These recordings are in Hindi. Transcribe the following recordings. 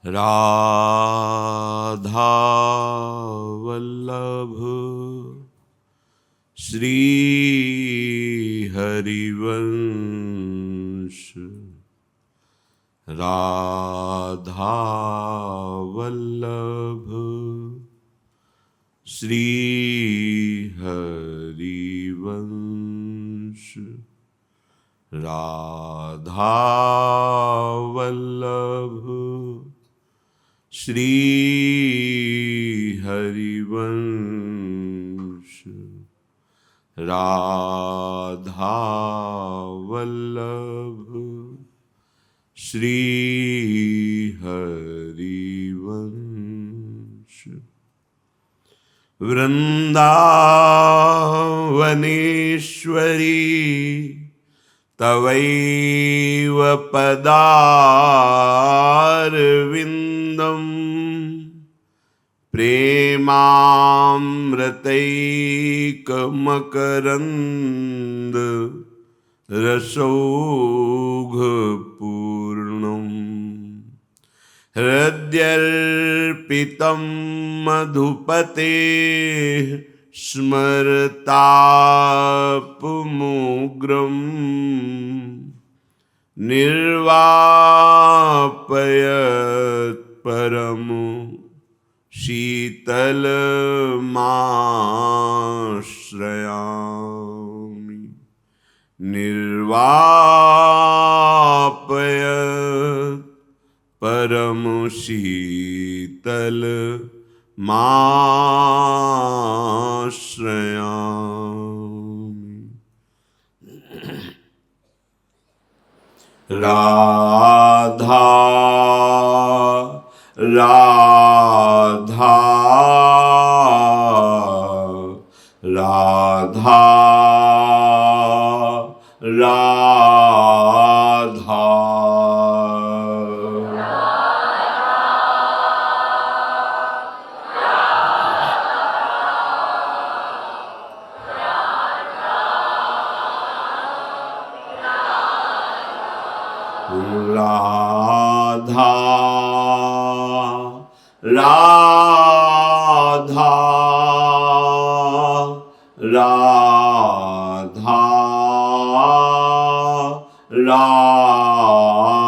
राधा वल्लभ श्री हरिवंश। राधा वल्लभ श्री हरिवंश। राधा वल्लभ श्री हरिवंश। राधा वल्लभ श्री हरिवंश। वृंदावनेश्वरी तवैव पदारविन्दम् प्रेमामृतैकमकरन्द रसौघपूर्णम्। हृद्यर्पितं मधुपतेः स्मरतापमुग्रम् निर्वापयत् परमो शीतलमाश्रयामि। निर्वापयत् परमो शीतलमाश्रयामि। राधा राधा राधा राधा। राधा राधा राधा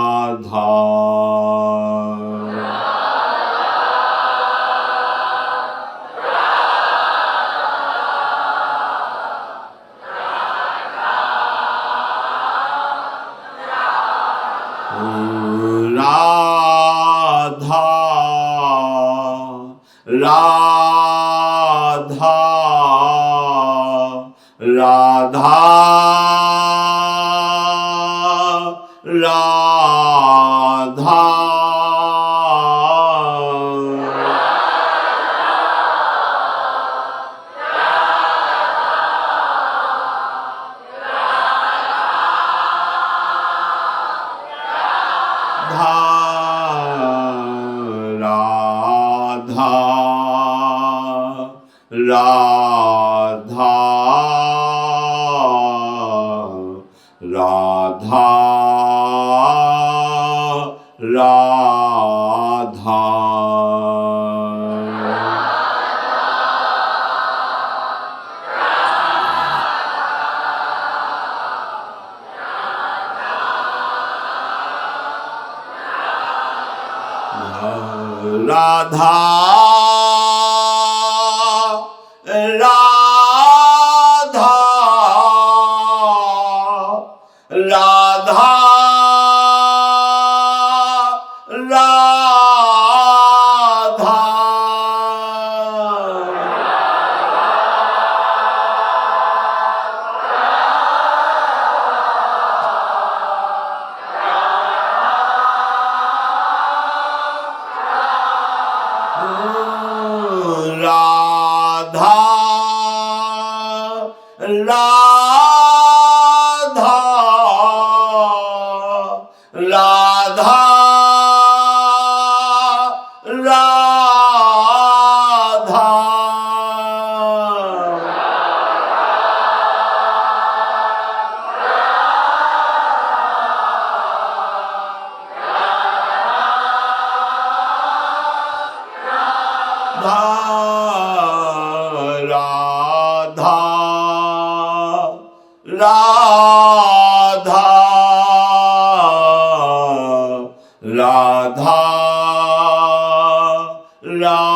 राधा। राधा राधा राधा। राधा राधा राधा। राधा राधा राधा राधा। राधा राधा राधा राधा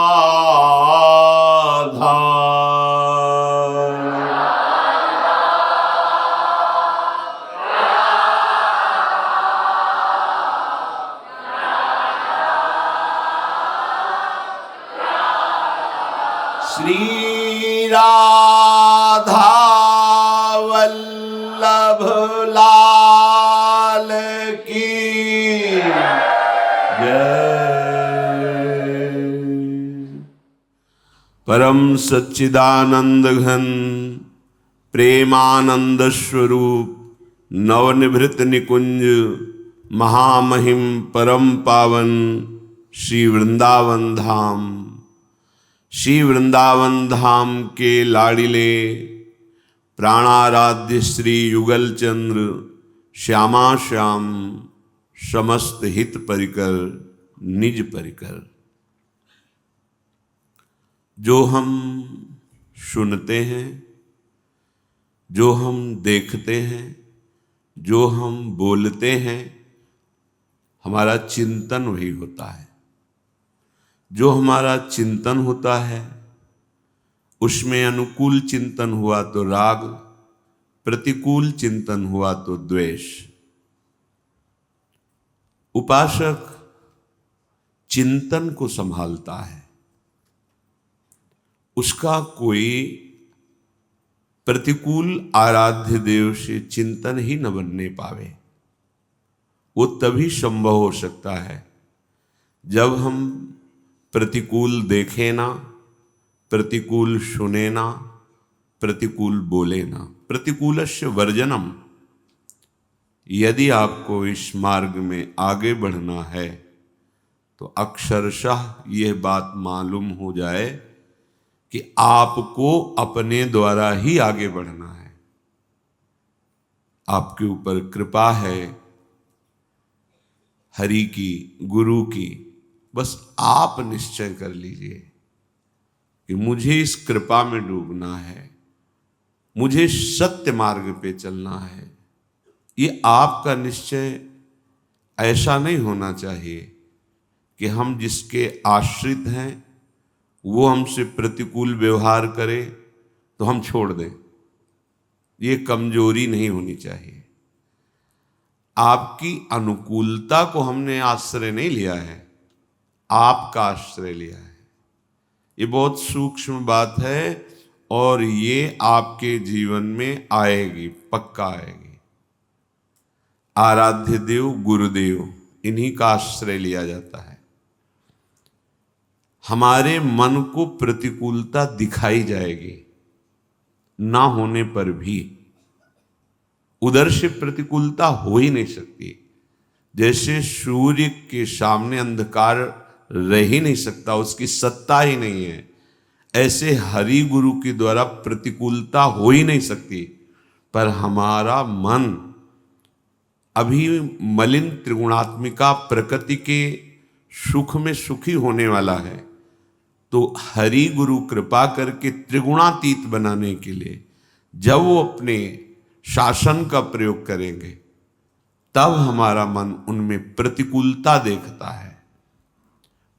श्री राधा वल्लभ लाल की जय। परम सच्चिदानंद घन प्रेमानंद स्वरूप नवनिभृत निकुंज महामहिम परम पावन श्री वृंदावन धाम, श्री वृंदावन धाम के लाडिले प्राणाराध्य श्री युगल चंद्र श्यामा श्याम समस्त हित परिकर निज परिकर। जो हम सुनते हैं, जो हम देखते हैं, जो हम बोलते हैं, हमारा चिंतन वही होता है। जो हमारा चिंतन होता है उसमें अनुकूल चिंतन हुआ तो राग, प्रतिकूल चिंतन हुआ तो द्वेष। उपासक चिंतन को संभालता है, उसका कोई प्रतिकूल आराध्य देव से चिंतन ही न बनने पावे। वो तभी संभव हो सकता है जब हम प्रतिकूल देखें ना, प्रतिकूल सुने ना, प्रतिकूल बोले ना। प्रतिकूलस्य वर्जनम। यदि आपको इस मार्ग में आगे बढ़ना है तो अक्षरशः यह बात मालूम हो जाए कि आपको अपने द्वारा ही आगे बढ़ना है। आपके ऊपर कृपा है हरि की, गुरु की। बस आप निश्चय कर लीजिए कि मुझे इस कृपा में डूबना है, मुझे सत्य मार्ग पे चलना है। ये आपका निश्चय ऐसा नहीं होना चाहिए कि हम जिसके आश्रित हैं वो हमसे प्रतिकूल व्यवहार करे तो हम छोड़ दें। ये कमजोरी नहीं होनी चाहिए। आपकी अनुकूलता को हमने आश्रय नहीं लिया है, आपका आश्रय लिया है। ये बहुत सूक्ष्म बात है और ये आपके जीवन में आएगी, पक्का आएगी। आराध्य देव गुरुदेव, इन्हीं का आश्रय लिया जाता है। हमारे मन को प्रतिकूलता दिखाई जाएगी, ना होने पर भी उधर से प्रतिकूलता हो ही नहीं सकती। जैसे सूर्य के सामने अंधकार रह ही नहीं सकता, उसकी सत्ता ही नहीं है, ऐसे हरि गुरु के द्वारा प्रतिकूलता हो ही नहीं सकती। पर हमारा मन अभी मलिन त्रिगुणात्मिका प्रकृति के सुख में सुखी होने वाला है, तो हरि गुरु कृपा करके त्रिगुणातीत बनाने के लिए जब वो अपने शासन का प्रयोग करेंगे तब हमारा मन उनमें प्रतिकूलता देखता है।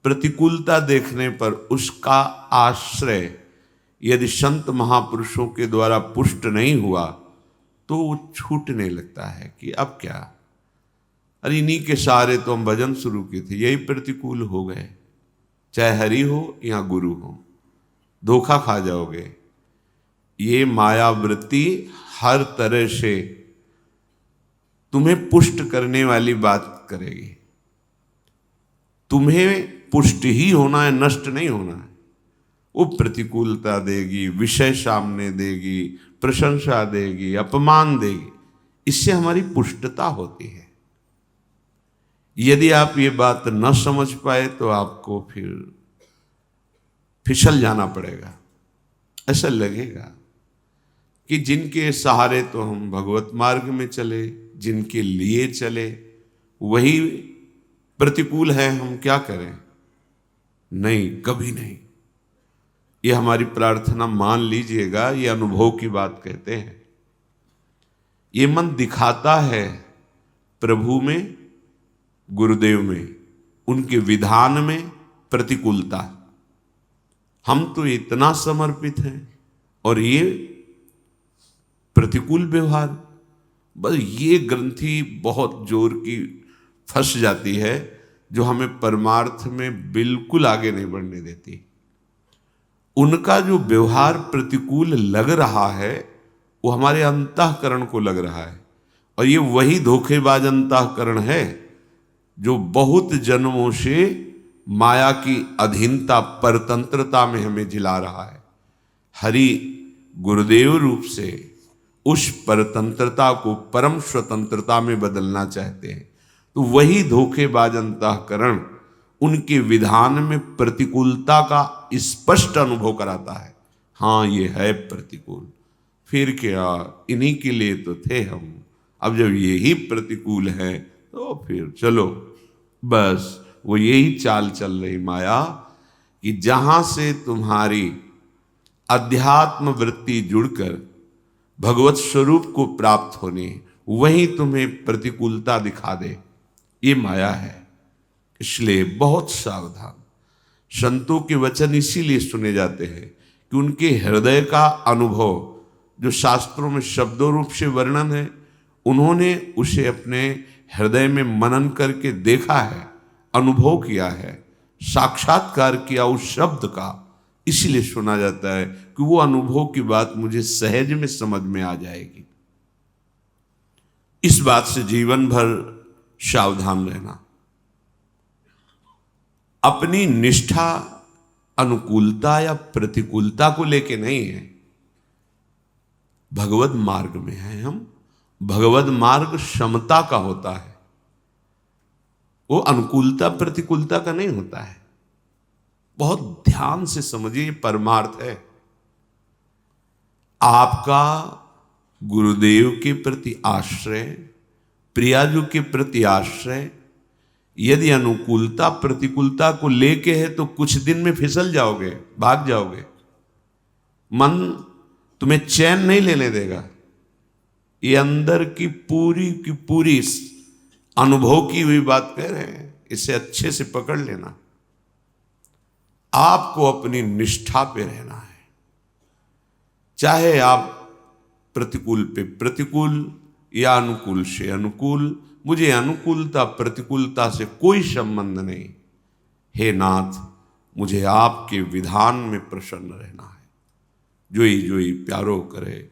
प्रतिकूलता देखने पर उसका आश्रय यदि संत महापुरुषों के द्वारा पुष्ट नहीं हुआ तो वो छूटने लगता है कि अब क्या, अरे इन्हीं के सहारे तो हम भजन शुरू किए थे, यही प्रतिकूल हो गए। चाहे हरि हो या गुरु हो, धोखा खा जाओगे। ये मायावृत्ति हर तरह से तुम्हें पुष्ट करने वाली बात करेगी। तुम्हें पुष्ट ही होना है, नष्ट नहीं होना है। वो प्रतिकूलता देगी, विषय सामने देगी, प्रशंसा देगी, अपमान देगी। इससे हमारी पुष्टता होती है। यदि आप ये बात न समझ पाए तो आपको फिर फिसल जाना पड़ेगा। ऐसा लगेगा कि जिनके सहारे तो हम भगवत मार्ग में चले, जिनके लिए चले, वही प्रतिकूल है, हम क्या करें। नहीं, कभी नहीं। ये हमारी प्रार्थना मान लीजिएगा, ये अनुभव की बात कहते हैं। ये मन दिखाता है प्रभु में, गुरुदेव में, उनके विधान में प्रतिकूलता। हम तो इतना समर्पित हैं और ये प्रतिकूल व्यवहार, बस ये ग्रंथि बहुत जोर की फंस जाती है जो हमें परमार्थ में बिल्कुल आगे नहीं बढ़ने देती। उनका जो व्यवहार प्रतिकूल लग रहा है वो हमारे अंतःकरण को लग रहा है, और ये वही धोखेबाज अंतःकरण है जो बहुत जन्मों से माया की अधीनता, परतंत्रता में हमें झिला रहा है। हरि गुरुदेव रूप से उस परतंत्रता को परम स्वतंत्रता में बदलना चाहते हैं, तो वही धोखेबाज अंतःकरण उनके विधान में प्रतिकूलता का स्पष्ट अनुभव कराता है। हाँ, ये है प्रतिकूल, फिर क्या, इन्हीं के लिए तो थे हम, अब जब यही प्रतिकूल है तो फिर चलो। बस वो यही चाल चल रही माया कि जहां से तुम्हारी अध्यात्म वृत्ति जुड़कर भगवत स्वरूप को प्राप्त होनी, वहीं तुम्हें प्रतिकूलता दिखा दे, ये माया है। इसलिए बहुत सावधान। संतों के वचन इसीलिए सुने जाते हैं कि उनके हृदय का अनुभव जो शास्त्रों में शब्दों रूप से वर्णन है, उन्होंने उसे अपने हृदय में मनन करके देखा है, अनुभव किया है, साक्षात्कार किया उस शब्द का। इसलिए सुना जाता है कि वो अनुभव की बात मुझे सहज में समझ में आ जाएगी। इस बात से जीवन भर सावधान रहना। अपनी निष्ठा अनुकूलता या प्रतिकूलता को लेके नहीं है, भगवत मार्ग में है हम। भगवत मार्ग समता का होता है, वो अनुकूलता प्रतिकूलता का नहीं होता है। बहुत ध्यान से समझिए, परमार्थ है। आपका गुरुदेव के प्रति आश्रय, प्रियाजू के प्रति आश्रय, यदि अनुकूलता प्रतिकूलता को लेके है तो कुछ दिन में फिसल जाओगे, भाग जाओगे। मन तुम्हें चैन नहीं लेने देगा। ये अंदर की पूरी अनुभव की हुई बात कह रहे हैं, इसे अच्छे से पकड़ लेना। आपको अपनी निष्ठा पे रहना है, चाहे आप प्रतिकूल पे प्रतिकूल या अनुकूल से अनुकूल। मुझे अनुकूलता प्रतिकूलता से कोई संबंध नहीं। हे नाथ, मुझे आपके विधान में प्रसन्न रहना है। जोई जोई प्यारो करे,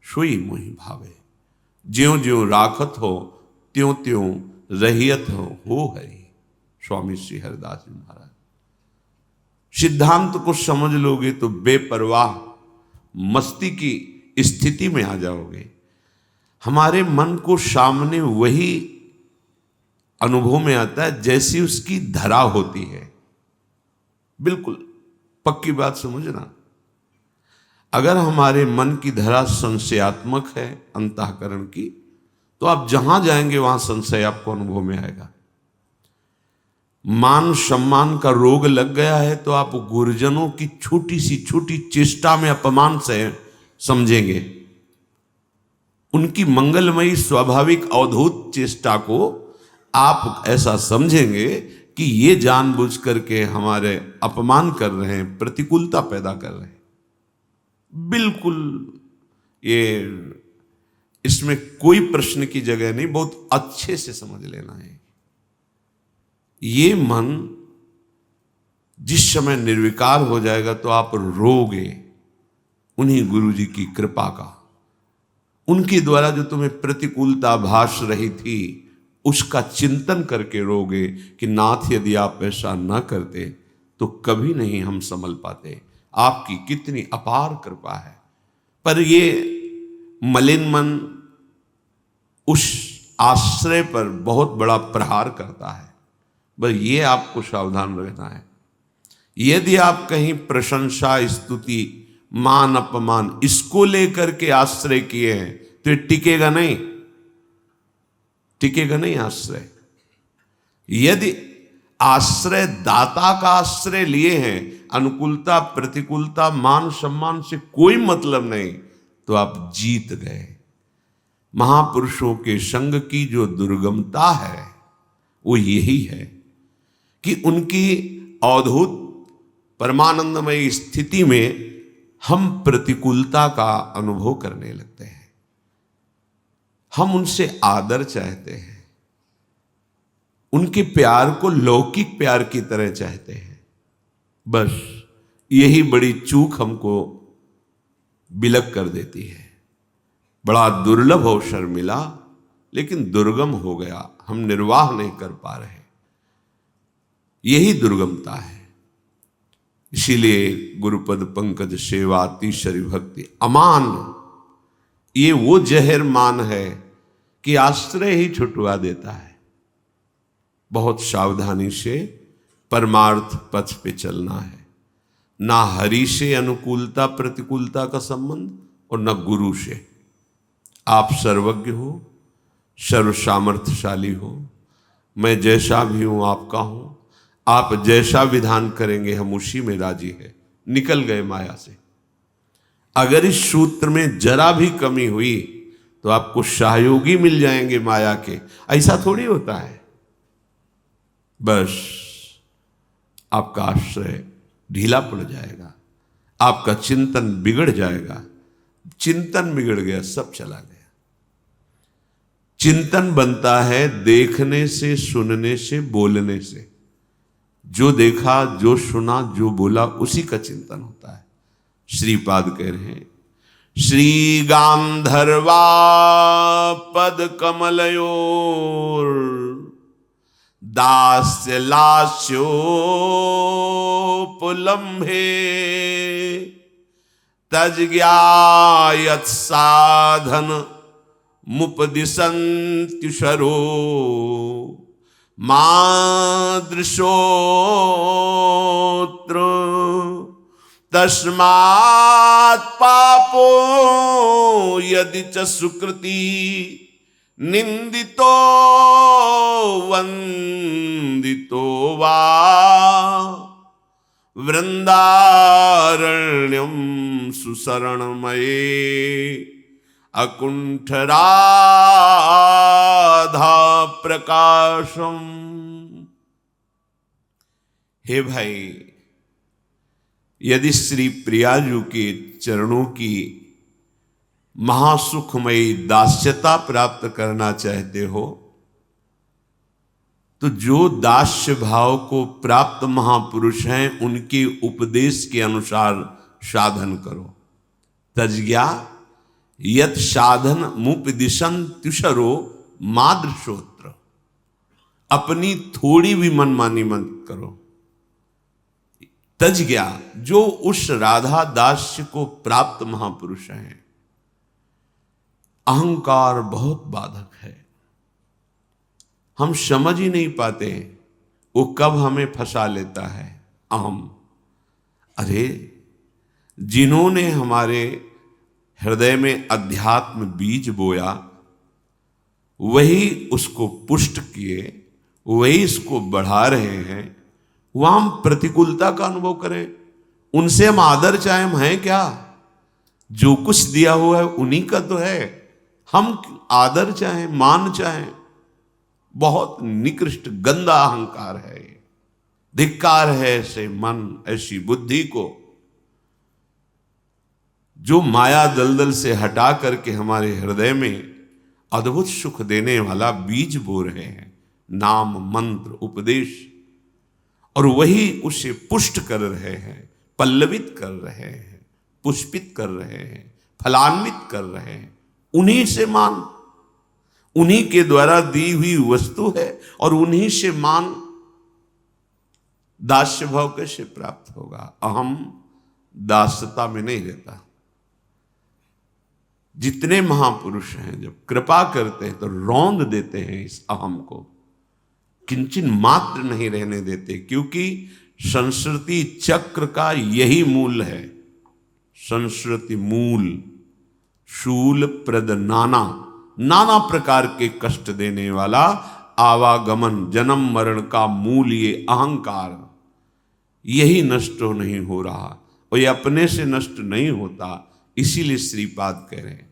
सोई मोहि भावे। ज्यों ज्यों राखत हो, त्यों त्यों रहियत हो हरि। स्वामी श्री हरिदास जी महाराज। सिद्धांत को समझ लोगे तो बेपरवाह मस्ती की स्थिति में आ जाओगे। हमारे मन को सामने वही अनुभव में आता है जैसी उसकी धरा होती है। बिल्कुल पक्की बात समझना। अगर हमारे मन की धरा संशयात्मक है अंतःकरण की, तो आप जहां जाएंगे वहां संशय आपको अनुभव में आएगा। मान सम्मान का रोग लग गया है तो आप गुरुजनों की छोटी सी छोटी चेष्टा में अपमान से समझेंगे। उनकी मंगलमयी स्वाभाविक अवधूत चेष्टा को आप ऐसा समझेंगे कि ये जानबूझ करके हमारे अपमान कर रहे हैं, प्रतिकूलता पैदा कर रहे हैं। बिल्कुल ये इसमें कोई प्रश्न की जगह नहीं, बहुत अच्छे से समझ लेना है। ये मन जिस समय निर्विकार हो जाएगा तो आप रोगे उन्हीं गुरु जी की कृपा का। उनके द्वारा जो तुम्हें प्रतिकूलता भास रही थी उसका चिंतन करके रोगे कि नाथ यदि आप ऐसा न करते तो कभी नहीं हम संभल पाते। आपकी कितनी अपार कृपा है। पर ये मलिन मन उस आश्रय पर बहुत बड़ा प्रहार करता है। बस ये आपको सावधान रहना है। यदि आप कहीं प्रशंसा स्तुति मान अपमान इसको लेकर के आश्रय किए हैं तो टिकेगा नहीं, टिकेगा नहीं आश्रय। यदि आश्रय दाता का आश्रय लिए हैं, अनुकूलता प्रतिकूलता मान सम्मान से कोई मतलब नहीं, तो आप जीत गए। महापुरुषों के संग की जो दुर्गमता है वो यही है कि उनकी अद्भुत परमानंदमय स्थिति में हम प्रतिकूलता का अनुभव करने लगते हैं। हम उनसे आदर चाहते हैं, उनके प्यार को लौकिक प्यार की तरह चाहते हैं। बस यही बड़ी चूक हमको बिलक कर देती है। बड़ा दुर्लभ अवसर मिला, लेकिन दुर्गम हो गया, हम निर्वाह नहीं कर पा रहे। यही दुर्गमता है। इसीलिए गुरुपद पंकज सेवा तीसरी भक्ति अमान, ये वो जहर मान है कि आश्रय ही छुटवा देता है। बहुत सावधानी से परमार्थ पथ पे चलना है। ना हरि से अनुकूलता प्रतिकूलता का संबंध और न गुरु से। आप सर्वज्ञ हो, सर्व सामर्थ्यशाली हो, मैं जैसा भी हूं आपका हूं, आप जैसा विधान करेंगे हम उसी में राजी है। निकल गए माया से। अगर इस सूत्र में जरा भी कमी हुई तो आपको सहयोगी मिल जाएंगे माया के। ऐसा थोड़ी होता है। बस आपका आश्रय ढीला पड़ जाएगा, आपका चिंतन बिगड़ जाएगा। चिंतन बिगड़ गया, सब चला गया। चिंतन बनता है देखने से, सुनने से, बोलने से। जो देखा, जो सुना, जो बोला, उसी का चिंतन होता है। श्रीपाद कह रहे हैं, श्री गांधर्वा पद कमलयोर दास्य लास्योपलम्भे तज्ज्ञायत साधन मुपदिशन्त्युषरो मादृशोत्र तस्मात् पापो यदि च सुकृति निंदितो वंदितो वा वृंदारण्यम सुशरणमये अकुंठ राधा प्रकाशम। हे भाई, यदि श्री प्रियाजू के चरणों की महासुखमयी दास्यता प्राप्त करना चाहते हो तो जो दास्य भाव को प्राप्त महापुरुष हैं उनके उपदेश के अनुसार साधन करो। तज्ज्ञा यत साधन मुपदिशन्त्युषरो मादृशोत्र। अपनी थोड़ी भी मनमानी मत करो। तज्ज्ञा जो उस राधा दास्य को प्राप्त महापुरुष हैं। अहंकार बहुत बाधक है, हम समझ ही नहीं पाते वो कब हमें फंसा लेता है। अहम, अरे जिन्होंने हमारे हृदय में अध्यात्म बीज बोया वही उसको पुष्ट किए, वही इसको बढ़ा रहे हैं। वहां हम प्रतिकूलता का अनुभव करें, उनसे हम आदर चाहे, हम हैं क्या? जो कुछ दिया हुआ है उन्हीं का तो है। हम आदर चाहें, मान चाहें, बहुत निकृष्ट गंदा अहंकार है। धिक्कार है ऐसे मन, ऐसी बुद्धि को जो माया दलदल से हटा करके हमारे हृदय में अद्भुत सुख देने वाला बीज बो रहे हैं। नाम, मंत्र, उपदेश, और वही उसे पुष्ट कर रहे हैं, पल्लवित कर रहे हैं, पुष्पित कर रहे हैं, फलान्वित कर रहे हैं। उन्हीं से मान, उन्हीं के द्वारा दी हुई वस्तु है और उन्हीं से मान। दास्य भाव कैसे प्राप्त होगा? अहम दास्यता में नहीं रहता। जितने महापुरुष हैं जब कृपा करते हैं तो रौंद देते हैं इस अहम को, किंचन मात्र नहीं रहने देते। क्योंकि संस्कृति चक्र का यही मूल है। संस्कृति मूल शूल प्रद नाना, नाना प्रकार के कष्ट देने वाला आवागमन, जन्म मरण का मूल ये अहंकार, यही नष्ट नहीं हो रहा, और ये अपने से नष्ट नहीं होता। इसीलिए श्रीपाद कह रहे हैं,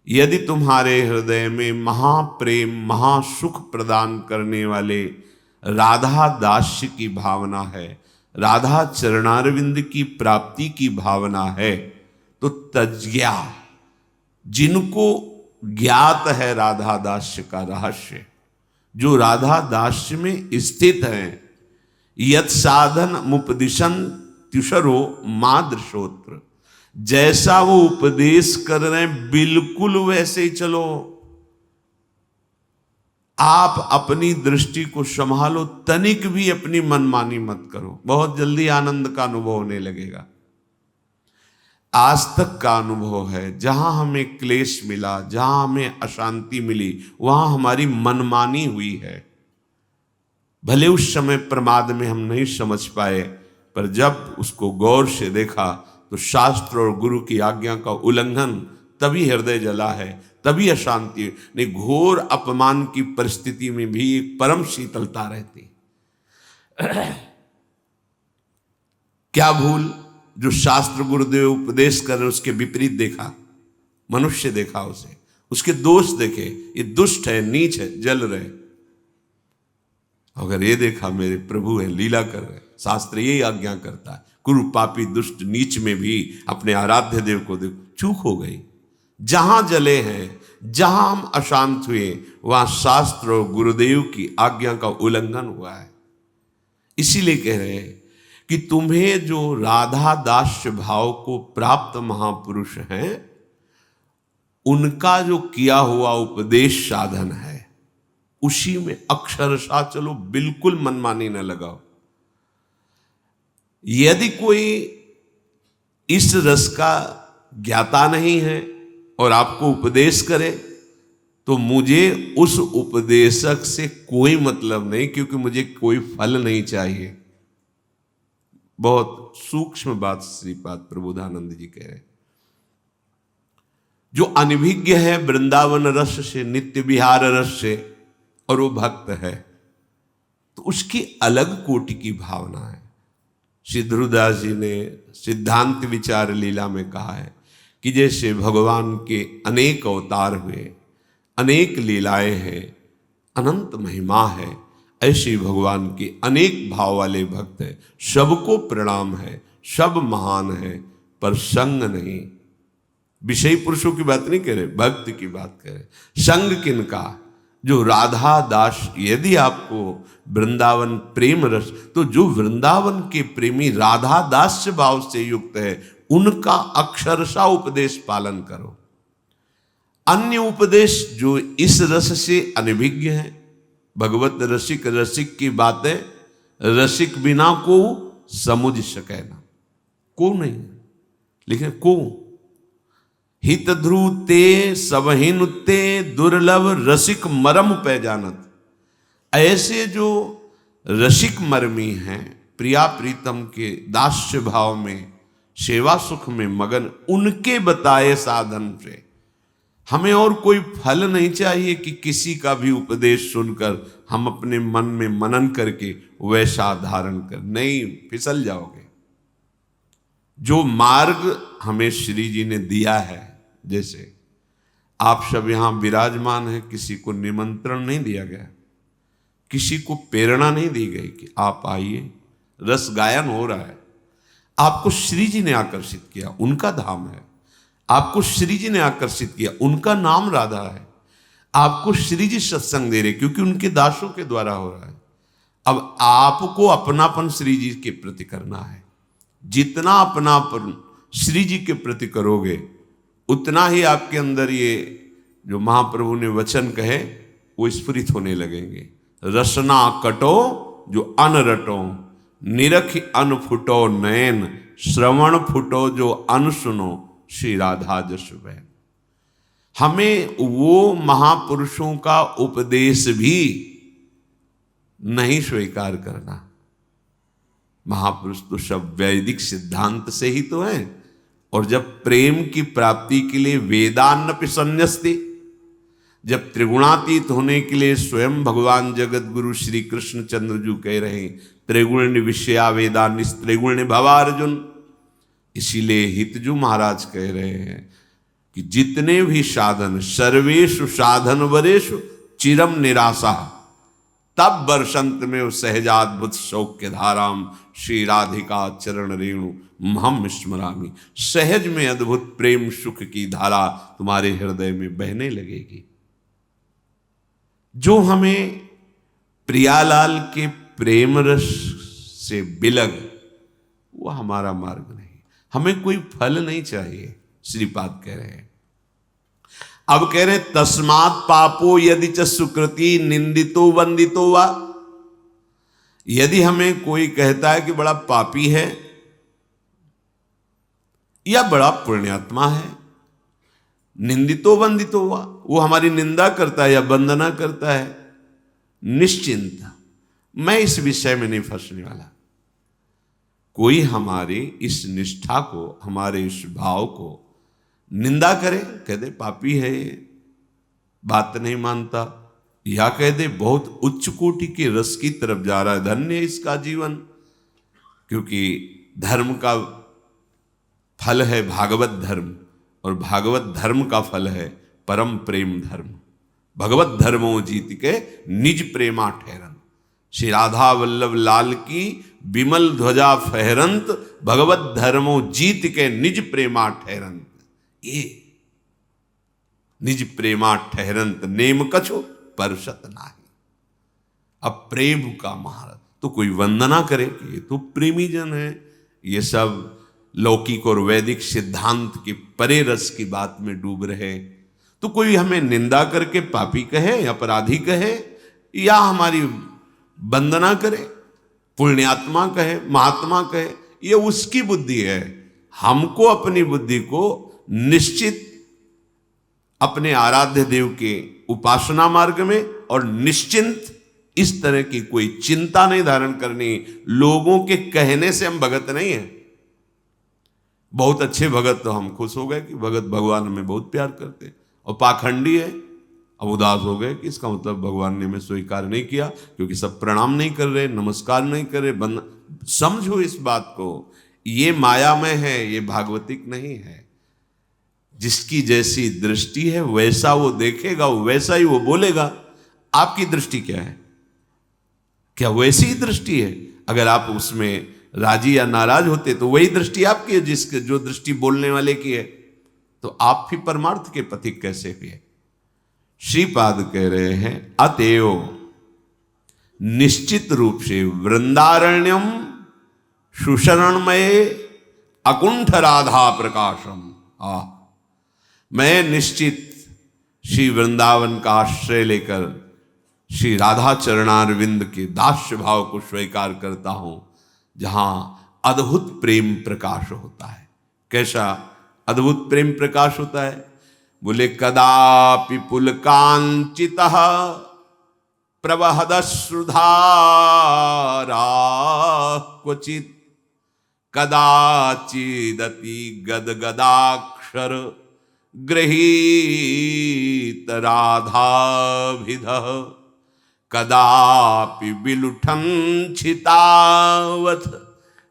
यदि तुम्हारे हृदय में महाप्रेम, महासुख प्रदान करने वाले राधा दास्य की भावना है, राधा चरणारविंद की प्राप्ति की भावना है, तो तज्ज्ञा, जिनको ज्ञात है राधा दास्य का रहस्य, जो राधा दास्य में स्थित है, यत साधन मुपदिशन त्युषरो मादृशोत्र, जैसा वो उपदेश कर रहे हैं बिल्कुल वैसे ही चलो। आप अपनी दृष्टि को संभालो, तनिक भी अपनी मनमानी मत करो, बहुत जल्दी आनंद का अनुभव होने लगेगा। आज तक का अनुभव है, जहां हमें क्लेश मिला, जहां हमें अशांति मिली, वहां हमारी मनमानी हुई है। भले उस समय प्रमाद में हम नहीं समझ पाए, पर जब उसको गौर से देखा तो शास्त्र और गुरु की आज्ञा का उल्लंघन, तभी हृदय जला है, तभी अशांति। नहीं, घोर अपमान की परिस्थिति में भी एक परम शीतलता रहती। क्या भूल, जो शास्त्र गुरुदेव उपदेश कर रहे उसके विपरीत देखा, मनुष्य देखा उसे, उसके दोष देखे, ये दुष्ट है, नीच है, जल रहे। अगर ये देखा मेरे प्रभु है, लीला कर रहे, शास्त्र यही आज्ञा करता है, कुरु पापी दुष्ट नीच में भी अपने आराध्य देव को देखो। चूक हो गई। जहां जले हैं, जहां हम अशांत हुए, वहां शास्त्र और गुरुदेव की आज्ञा का उल्लंघन हुआ है। इसीलिए कह रहे हैं कि तुम्हें जो राधा दास्य भाव को प्राप्त महापुरुष हैं, उनका जो किया हुआ उपदेश साधन है, उसी में अक्षरशः चलो, बिल्कुल मनमानी न लगाओ। यदि कोई इस रस का ज्ञाता नहीं है और आपको उपदेश करे, तो मुझे उस उपदेशक से कोई मतलब नहीं, क्योंकि मुझे कोई फल नहीं चाहिए। बहुत सूक्ष्म बात श्रीपाद प्रबोधानंद जी कह रहे। जो अनभिज्ञ है वृंदावन रस से, नित्य विहार रस से, और वो भक्त है, तो उसकी अलग कोटि की भावना है। श्री ध्रुवदास जी ने सिद्धांत विचार लीला में कहा है कि जैसे भगवान के अनेक अवतार हुए, अनेक लीलाएं हैं, अनंत महिमा है, ऐसे भगवान के अनेक भाव वाले भक्त हैं। सबको प्रणाम है, सब महान है, पर संग नहीं। विषयी पुरुषों की बात नहीं कह रहे, भक्त की बात कह रहे। संग किनका? जो राधा दास। यदि आपको वृंदावन प्रेम रस, तो जो वृंदावन के प्रेमी राधा दास्य भाव से युक्त है, उनका अक्षरशः उपदेश पालन करो। अन्य उपदेश जो इस रस से अनभिज्ञ है, भगवत रसिक रसिक की बातें रसिक बिना को समझ सके ना, को नहीं, लेकिन को हित ध्रुव ते सबहिन ते दुर्लभ रसिक मरम पे जानत। ऐसे जो रसिक मर्मी हैं, प्रिया प्रीतम के दास्य भाव में, सेवा सुख में मगन, उनके बताए साधन से हमें और कोई फल नहीं चाहिए कि किसी का भी उपदेश सुनकर हम अपने मन में मनन करके वैसा धारण कर, नहीं, फिसल जाओगे। जो मार्ग हमें श्री जी ने दिया है, जैसे आप सब यहां विराजमान हैं, किसी को निमंत्रण नहीं दिया गया, किसी को प्रेरणा नहीं दी गई कि आप आइए, रस गायन हो रहा है। आपको श्री जी ने आकर्षित किया, उनका धाम है। आपको श्री जी ने आकर्षित किया, उनका नाम राधा है। आपको श्री जी सत्संग दे रहे, क्योंकि उनके दासों के द्वारा हो रहा है। अब आपको अपनापन श्री जी के प्रति करना है। जितना अपनापन श्री जी के प्रति करोगे, उतना ही आपके अंदर ये जो महाप्रभु ने वचन कहे वो स्फुरित होने लगेंगे। रसना कटो जो अन रटो, निरख अन फुटो नयन, श्रवण फुटो जो अन सुनो, श्री राधा जस बहन। हमें वो महापुरुषों का उपदेश भी नहीं स्वीकार करना। महापुरुष तो सब वैदिक सिद्धांत से ही तो हैं, और जब प्रेम की प्राप्ति के लिए वेदान्नपि संन्यस्ति, जब त्रिगुणातीत होने के लिए स्वयं भगवान जगत गुरु श्री कृष्ण चंद्र जी कह रहे हैं त्रिगुण विषया वेदा निस्त्रिगुण भवार्जुन, इसीलिए हितजू महाराज कह रहे हैं कि जितने भी साधन सर्वेषु साधन वरेषु चिरम निराशा तब वर्षंत में वो सहजाद्भुत सौख्य धाराम श्री राधिका चरण रेणु महम स्मरामी। सहज में अद्भुत प्रेम सुख की धारा तुम्हारे हृदय में बहने लगेगी। जो हमें प्रियालाल के प्रेम रस से बिलग, वो हमारा मार्ग नहीं। हमें कोई फल नहीं चाहिए, श्रीपाद कह रहे हैं। अब कह रहे तस्मात् पापो यदि च सुकृति निंदितो वंदितो वा। यदि हमें कोई कहता है कि बड़ा पापी है या बड़ा पुण्यात्मा है, निंदितो वंदितो वा, वो हमारी निंदा करता है या वंदना करता है, निश्चिंत मैं इस विषय में नहीं फंसने वाला। कोई हमारी इस निष्ठा को, हमारे इस भाव को निंदा करे, कह दे पापी है, बात नहीं मानता, या कह दे बहुत उच्च कोटि के रस की तरफ जा रहा है, धन्य है इसका जीवन, क्योंकि धर्म का फल है भागवत धर्म, और भागवत धर्म का फल है परम प्रेम धर्म। भगवत धर्मो जीत के निज प्रेमा ठहरन। श्री राधा वल्लभ लाल की विमल ध्वजा फहरंत, भगवत धर्मो जीत के निज प्रेमा ठहरंत। ये निज प्रेमा ठहरंत नेम कछो परसत नाही। अब प्रेम का महारत तो कोई वंदना करे कि ये तो प्रेमी जन है, ये सब लौकिक और वैदिक सिद्धांत के परे रस की बात में डूब रहे। तो कोई हमें निंदा करके पापी कहे, अपराधी कहे, या हमारी वंदना करे, पुण्यात्मा कहे, महात्मा कहे, ये उसकी बुद्धि है। हमको अपनी बुद्धि को निश्चित अपने आराध्य देव के उपासना मार्ग में और निश्चिंत इस तरह की कोई चिंता नहीं धारण करनी। लोगों के कहने से हम भगत नहीं हैं। बहुत अच्छे भगत तो हम खुश हो गए कि भगत भगवान हमें बहुत प्यार करते, और पाखंडी है अब उदास हो गए कि इसका मतलब भगवान ने हमें स्वीकार नहीं किया, क्योंकि सब प्रणाम नहीं कर रहे, नमस्कार नहीं कर रहे। समझो इस बात को, ये मायामय है, ये भागवतिक नहीं है। जिसकी जैसी दृष्टि है वैसा वो देखेगा, वैसा ही वो बोलेगा। आपकी दृष्टि क्या है? क्या वैसी ही दृष्टि है? अगर आप उसमें राजी या नाराज होते तो वही दृष्टि आपकी है, जिसके जो दृष्टि बोलने वाले की है। तो आप भी परमार्थ के पथिक कैसे हुए? श्रीपाद कह रहे हैं अतएव निश्चित रूप से वृंदारण्यम सुशरणमय अकुंठ राधा प्रकाशम। मैं निश्चित श्री वृंदावन का आश्रय लेकर श्री राधा चरणारविंद के दास्य भाव को स्वीकार करता हूं, जहां अद्भुत प्रेम प्रकाश होता है। कैसा अद्भुत प्रेम प्रकाश होता है? बोले कदापि पुलकांचितः प्रवहदश्रुधारा क्वचित् कदाचिदति गदगदाक्षर गृहीत राधाभिधः कदापि विलुठं छितावथ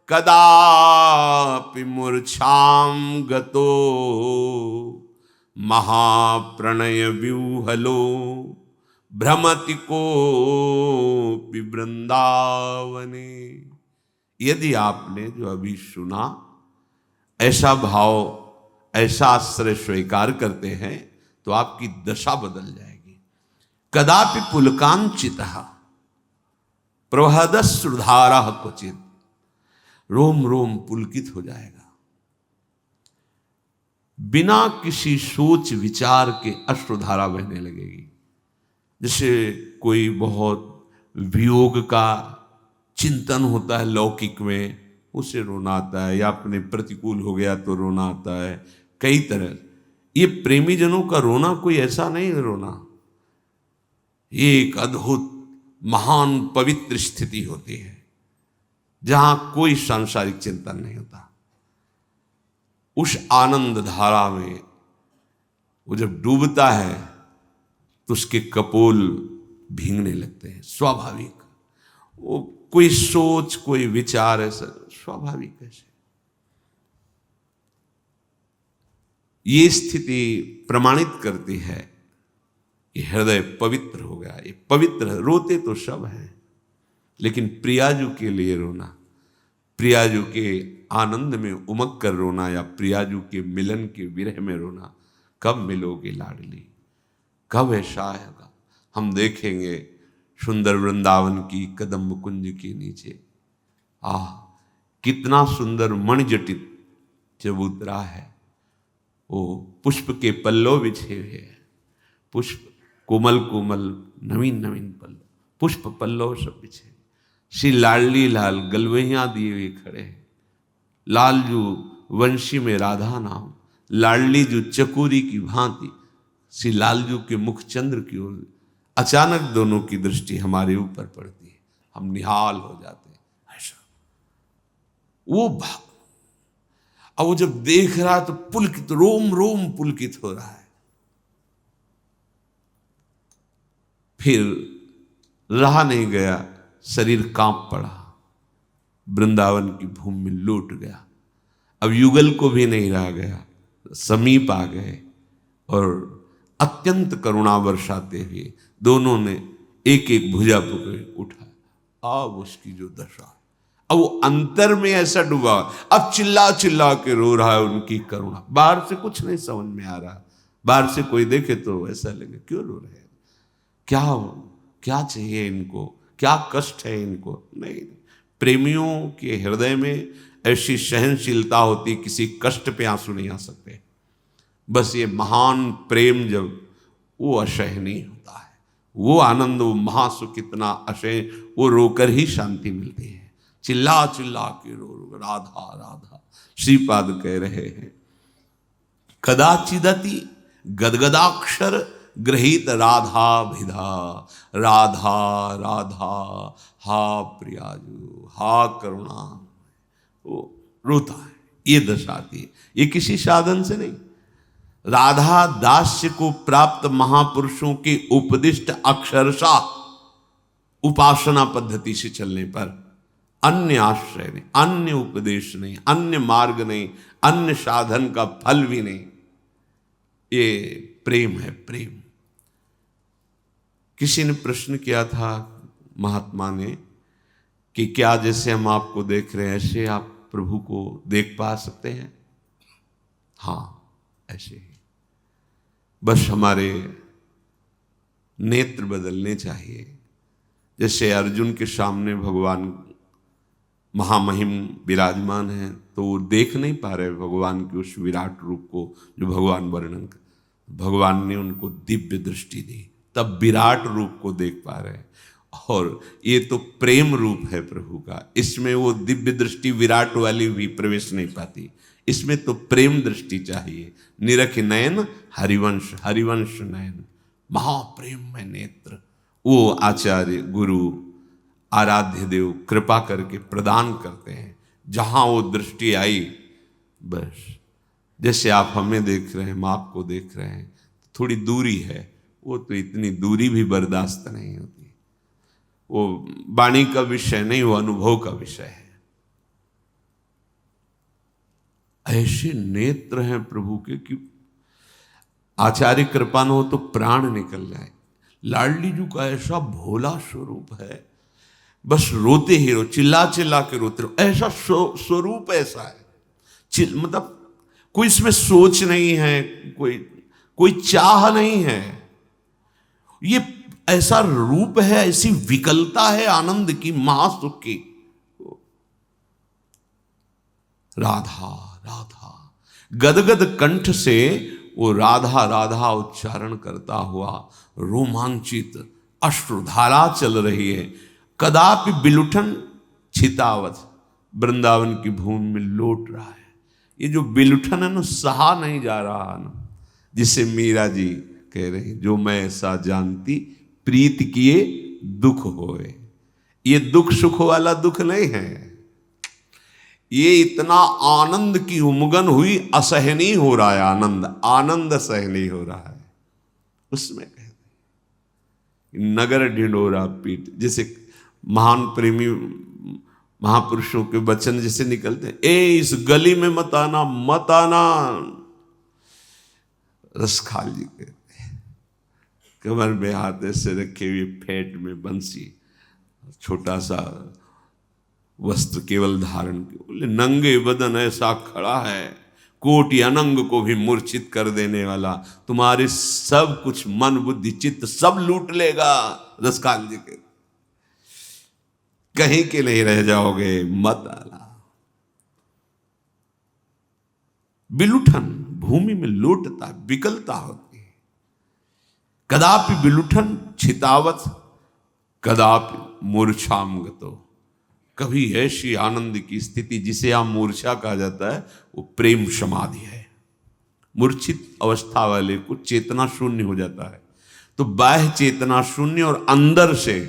कदापि मूर्छां गतो महाप्रणय व्यूहलो भ्रमति कोऽपि वृंदावने। यदि आपने जो अभी सुना ऐसा भाव, ऐसा आश्रय स्वीकार करते हैं तो आपकी दशा बदल जाएगी। कदापि पुलकांचितः प्रवहदश्रुधारः क्वचित्, रोम रोम पुलकित हो जाएगा। बिना किसी सोच विचार के अश्रुधारा बहने लगेगी। जैसे कोई बहुत वियोग का चिंतन होता है लौकिक में, उसे रोना आता है, या अपने प्रतिकूल हो गया तो रोना आता है। कई तरह ये प्रेमी जनों का रोना कोई ऐसा नहीं है रोना, एक अद्भुत महान पवित्र स्थिति होती है जहां कोई सांसारिक चिंतन नहीं होता। उस आनंद धारा में वो जब डूबता है तो उसके कपोल भींगने लगते हैं, स्वाभाविक। वो कोई सोच कोई विचार ऐसा स्वाभाविक है। ये स्थिति प्रमाणित करती है कि हृदय पवित्र हो गया। ये पवित्र है, रोते तो सब हैं, लेकिन प्रियाजू के लिए रोना, प्रियाजू के आनंद में उमग कर रोना या प्रियाजू के मिलन के विरह में रोना, कब मिलोगे लाडली, कब ऐसा आएगा। हम देखेंगे सुंदर वृंदावन की कदम्ब कुंज के नीचे, आह कितना सुंदर मणिजटित चबूतरा है। वो पुष्प के पल्लव बिछे हुए हैं, पुष्प कोमल कोमल नवीन नवीन पल्लव, पुष्प पल्लव सब बिछे। श्री लाडली लाल गलवैया दिए हुए खड़े हैं। लालजू वंशी में राधा नाम, लाडली जो चकोरी की भांति श्री लालजू के मुख चंद्र की ओर। अचानक दोनों की दृष्टि हमारे ऊपर पड़ती है, हम निहाल हो जाते हैं। ऐसा वो भाव, अब वो जब देख रहा है तो पुलकित, रोम रोम पुलकित हो रहा है। फिर रहा नहीं गया, शरीर कांप पड़ा, वृंदावन की भूमि में लौट गया। अब युगल को भी नहीं रहा गया, समीप आ गए और अत्यंत करुणा बरसाते हुए दोनों ने एक एक भुजा पकड़ उठाया। अब उसकी जो दशा, अब वो अंतर में ऐसा डूबा, अब चिल्ला चिल्ला के रो रहा है उनकी करुणा। बाहर से कुछ नहीं समझ में आ रहा, बाहर से कोई देखे तो ऐसा लगे क्यों रो रहे हैं, क्या चाहिए इनको, क्या कष्ट है इनको। नहीं, प्रेमियों के हृदय में ऐसी सहनशीलता होती, किसी कष्ट पे आंसू नहीं आ सकते। बस ये महान प्रेम जब वो असहनीय होता है, वो आनंद, वो महासुख इतना असह, वो रोकर ही शांति मिलती है। चिल्ला चिल्ला के रो राधा राधा, श्रीपाद कह रहे हैं कदाचिदति गदगदाक्षर गृहीत राधा भिधा, राधा राधा हा प्रियाजू हा करुणा। वो रोता है, ये दशा आती है। ये किसी साधन से नहीं, राधा दास्य को प्राप्त महापुरुषों के उपदिष्ट अक्षरशा उपासना पद्धति से चलने पर, अन्य आश्रय नहीं, अन्य उपदेश नहीं, अन्य मार्ग नहीं, अन्य साधन का फल भी नहीं। ये प्रेम है, प्रेम। किसी ने प्रश्न किया था महात्मा ने कि क्या जैसे हम आपको देख रहे हैं ऐसे आप प्रभु को देख पा सकते हैं? हाँ, ऐसे ही। बस हमारे नेत्र बदलने चाहिए। जैसे अर्जुन के सामने भगवान महामहिम विराजमान है, तो वो देख नहीं पा रहे भगवान के उस विराट रूप को जो भगवान वर्णन कर। भगवान ने उनको दिव्य दृष्टि दी, तब विराट रूप को देख पा रहे हैं। और ये तो प्रेम रूप है प्रभु का, इसमें वो दिव्य दृष्टि विराट वाली भी प्रवेश नहीं पाती। इसमें तो प्रेम दृष्टि चाहिए। निरख नयन हरिवंश, हरिवंश नयन, महाप्रेम में नेत्र। वो आचार्य गुरु आराध्य देव कृपा करके प्रदान करते हैं। जहां वो दृष्टि आई, बस जैसे आप हमें देख रहे हैं, हम आपको देख रहे हैं, थोड़ी दूरी है, वो तो इतनी दूरी भी बर्दाश्त नहीं होती। वो वाणी का विषय नहीं, वो अनुभव का विषय है। ऐसे नेत्र हैं प्रभु के कि आचार्य कृपा न हो तो प्राण निकल जाए। लाडली जी का ऐसा भोला स्वरूप है, बस रोते ही रो, चिल्ला चिल्ला के रोते रहो। ऐसा स्वरूप ऐसा है, मतलब कोई इसमें सोच नहीं है, कोई चाह नहीं है। ये ऐसा रूप है, ऐसी विकलता है आनंद की, महासुख की। राधा राधा गदगद कंठ से वो राधा राधा उच्चारण करता हुआ रोमांचित अश्रुधारा चल रही है। कदापि बिलुठन छितावत, वृंदावन की भूमि में लौट रहा है। ये जो बिलुठन है ना, सहा नहीं जा रहा ना, जिसे मीरा जी कह रहे हैं, जो मैं ऐसा जानती प्रीत किए दुख होए। ये दुख सुख वाला दुख नहीं है, ये इतना आनंद की उमगन हुई, असहनीय हो रहा है आनंद, आनंद असहनीय हो रहा है। उसमें कहते नगर ढिंढोरा पीट, जैसे महान प्रेमी महापुरुषों के वचन जैसे निकलते हैं, ए इस गली में मत आना, मत आना। रसखाल जी कहते हैं, कमर में हाथ ऐसे रखे हुए, फेंट में बंसी, छोटा सा वस्त्र केवल धारण के, बोले नंगे बदन ऐसा खड़ा है, कोटि अनंग को भी मूर्छित कर देने वाला, तुम्हारे सब कुछ मन बुद्धि चित्त सब लूट लेगा। रसखाल जी के कहीं के नहीं रह जाओगे, मत आना। बिलुठन भूमि में लोटता, विकलता होती है। कदापि बिलुठन छितावत, कदापि मूर्छाम गतो। कभी ऐसी आनंद की स्थिति जिसे आप मूर्छा कहा जाता है, वो प्रेम समाधि है। मूर्छित अवस्था वाले को चेतना शून्य हो जाता है, तो बाह्य चेतना शून्य और अंदर से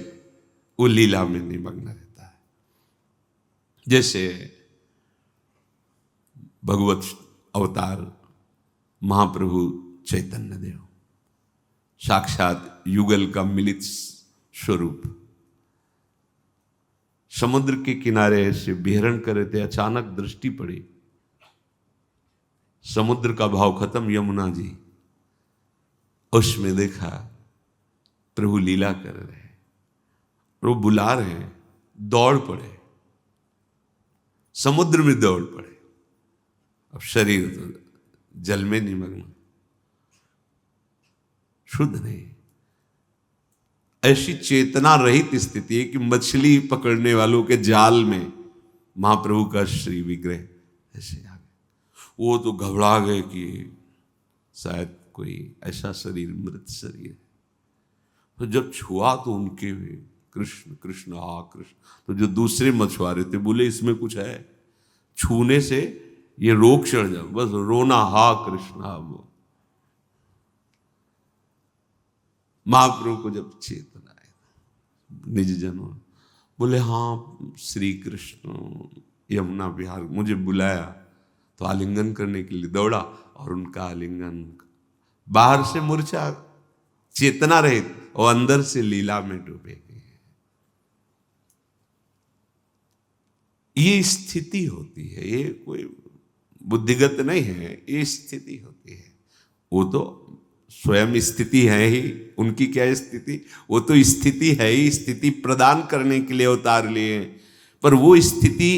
वो लीला में निमग्न रहता है। जैसे भगवत अवतार महाप्रभु चैतन्य देव, साक्षात युगल का मिलित स्वरूप, समुद्र के किनारे ऐसे विहरण कर रहे थे, अचानक दृष्टि पड़ी, समुद्र का भाव खत्म, यमुना जी, उसमें देखा प्रभु लीला कर रहे हैं, प्रभु बुला रहे हैं, दौड़ पड़े, समुद्र में दौड़ पड़े। अब शरीर तो जल में निमग्न, शुद्ध नहीं। ऐसी चेतना रहित स्थिति है कि मछली पकड़ने वालों के जाल में महाप्रभु का श्री विग्रह ऐसे आ गए। वो तो घबरा गए कि शायद कोई ऐसा शरीर मृत शरीर है। तो जब छुआ तो उनके कृष्ण कृष्ण हा कृष्ण, तो जो दूसरे मछुआरे थे बोले इसमें कुछ है, छूने से ये रोग चढ़ जाओ, बस रोना हा कृष्ण हा। महाप्रभु को जब चेतना आए, निज जनों बोले हाँ श्री कृष्ण यमुना विहार, मुझे बुलाया तो आलिंगन करने के लिए दौड़ा, और उनका आलिंगन, बाहर से मूर्छा, चेतना रहित और अंदर से लीला में डूबे गए। ये स्थिति होती है, ये कोई बुद्धिगत नहीं है, ये स्थिति होती है। वो तो स्वयं स्थिति है ही, उनकी क्या स्थिति, वो तो स्थिति है ही, स्थिति प्रदान करने के लिए अवतार लिए, पर वो स्थिति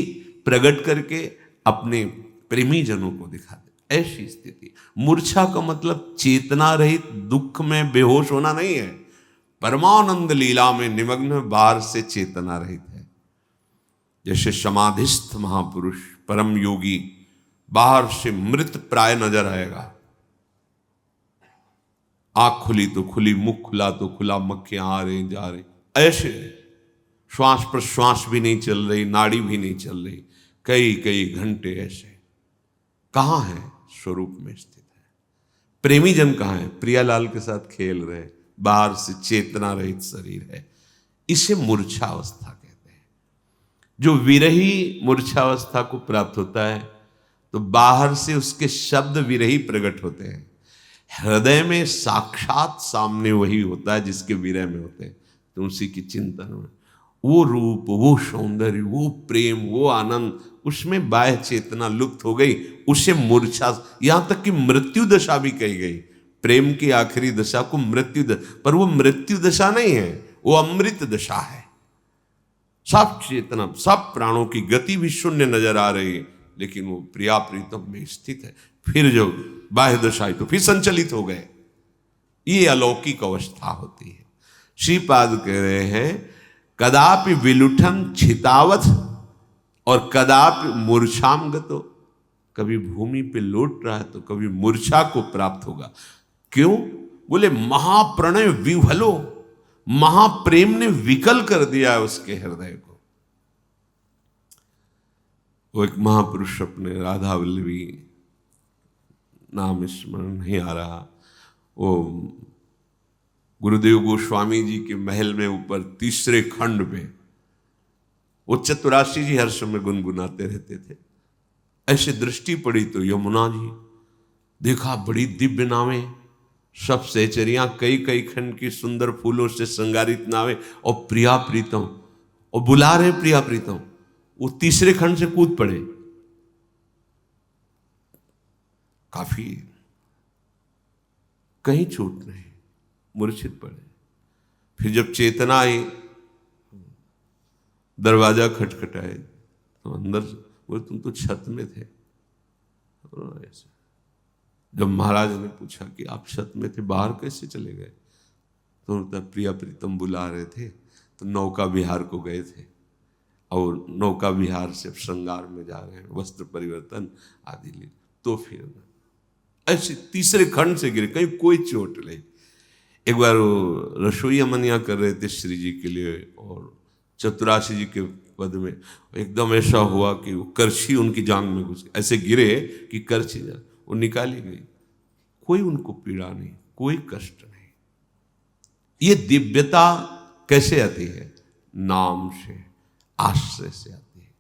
प्रकट करके अपने प्रेमी जनों को दिखा दे, ऐसी स्थिति। मूर्छा का मतलब चेतना रहित दुख में बेहोश होना नहीं है, परमानंद लीला में निमग्न, बाहर से चेतना रहित है। जैसे समाधिस्थ महापुरुष परम योगी बाहर से मृत प्राय नजर आएगा, आंख खुली तो खुली, मुख खुला तो खुला, मक्खियां आ रही जा रही, ऐसे श्वास प्रश्वास भी नहीं चल रही, नाड़ी भी नहीं चल रही, कई कई घंटे ऐसे। कहां है? स्वरूप में स्थित है। प्रेमी जन कहां है? प्रियालाल के साथ खेल रहे, बाहर से चेतना रहित शरीर है। इसे मूर्छावस्था कहते हैं। जो विरही मूर्छावस्था को प्राप्त होता है तो बाहर से उसके शब्द विरही प्रकट होते हैं, हृदय में साक्षात सामने वही होता है जिसके विरह में होते हैं। तो उसी की चिंतन में वो रूप, वो सौंदर्य, वो प्रेम, वो आनंद, उसमें बाह्य चेतना लुप्त हो गई, उसे मूर्छा, यहां तक कि मृत्यु दशा भी कही गई। प्रेम की आखिरी दशा को मृत्यु दशा, पर वो मृत्यु दशा नहीं है, वो अमृत दशा है। सब चेतना, सब प्राणों की गति भी शून्य नजर आ रही है, लेकिन वो प्रिया प्रीतम में स्थित है। फिर जो बाह्य दशाएं तो फिर संचलित हो गए। ये अलौकिक अवस्था होती है। श्रीपाद कह रहे हैं कदापि विलुठन छितावत और कदापि मूर्छाम गतो। कभी भूमि पे लौट रहा है तो कभी मूर्छा को प्राप्त होगा। क्यों? बोले महाप्रणय विह्वलो, महाप्रेम ने विकल कर दिया है उसके हृदय को। वो एक महापुरुष अपने राधा वल्लभी, नाम स्मरण नहीं आ रहा, वो गुरुदेव गोस्वामी जी के महल में ऊपर तीसरे खंड पे वो चतुराशी जी हर समय गुनगुनाते रहते थे। ऐसे दृष्टि पड़ी तो यमुना जी देखा, बड़ी दिव्य नावें, सब सहचरियां कई कई खंड की सुंदर फूलों से श्रृंगारित नावे और प्रिया प्रीतम, और बुला रहे प्रिया प्रीतम, वो तीसरे खंड से कूद पड़े। काफी कहीं छूट नहीं, मूर्छित पड़े। फिर जब चेतना आई, दरवाजा खटखटाए तो अंदर बोले तुम तो छत में थे। ऐसे जब महाराज ने पूछा कि आप छत में थे, बाहर कैसे चले गए, तो प्रिया प्रीतम बुला रहे थे, तो नौका विहार को गए थे, और नौका विहार से श्रृंगार में जा रहे हैं, वस्त्र परिवर्तन आदि लिए। तो फिर ऐसे तीसरे खंड से गिरे, कहीं कोई चोट नहीं। एक बार वो रसोई अमनिया कर रहे थे श्री जी के लिए, और चतुराशी जी के पद में एकदम ऐसा हुआ कि वो करछी उनकी जांग में घुस, ऐसे गिरे कि करछी वो निकाली गई। कोई उनको पीड़ा नहीं, कोई कष्ट नहीं। ये दिव्यता कैसे आती है? नाम से, आश्रय से आती है।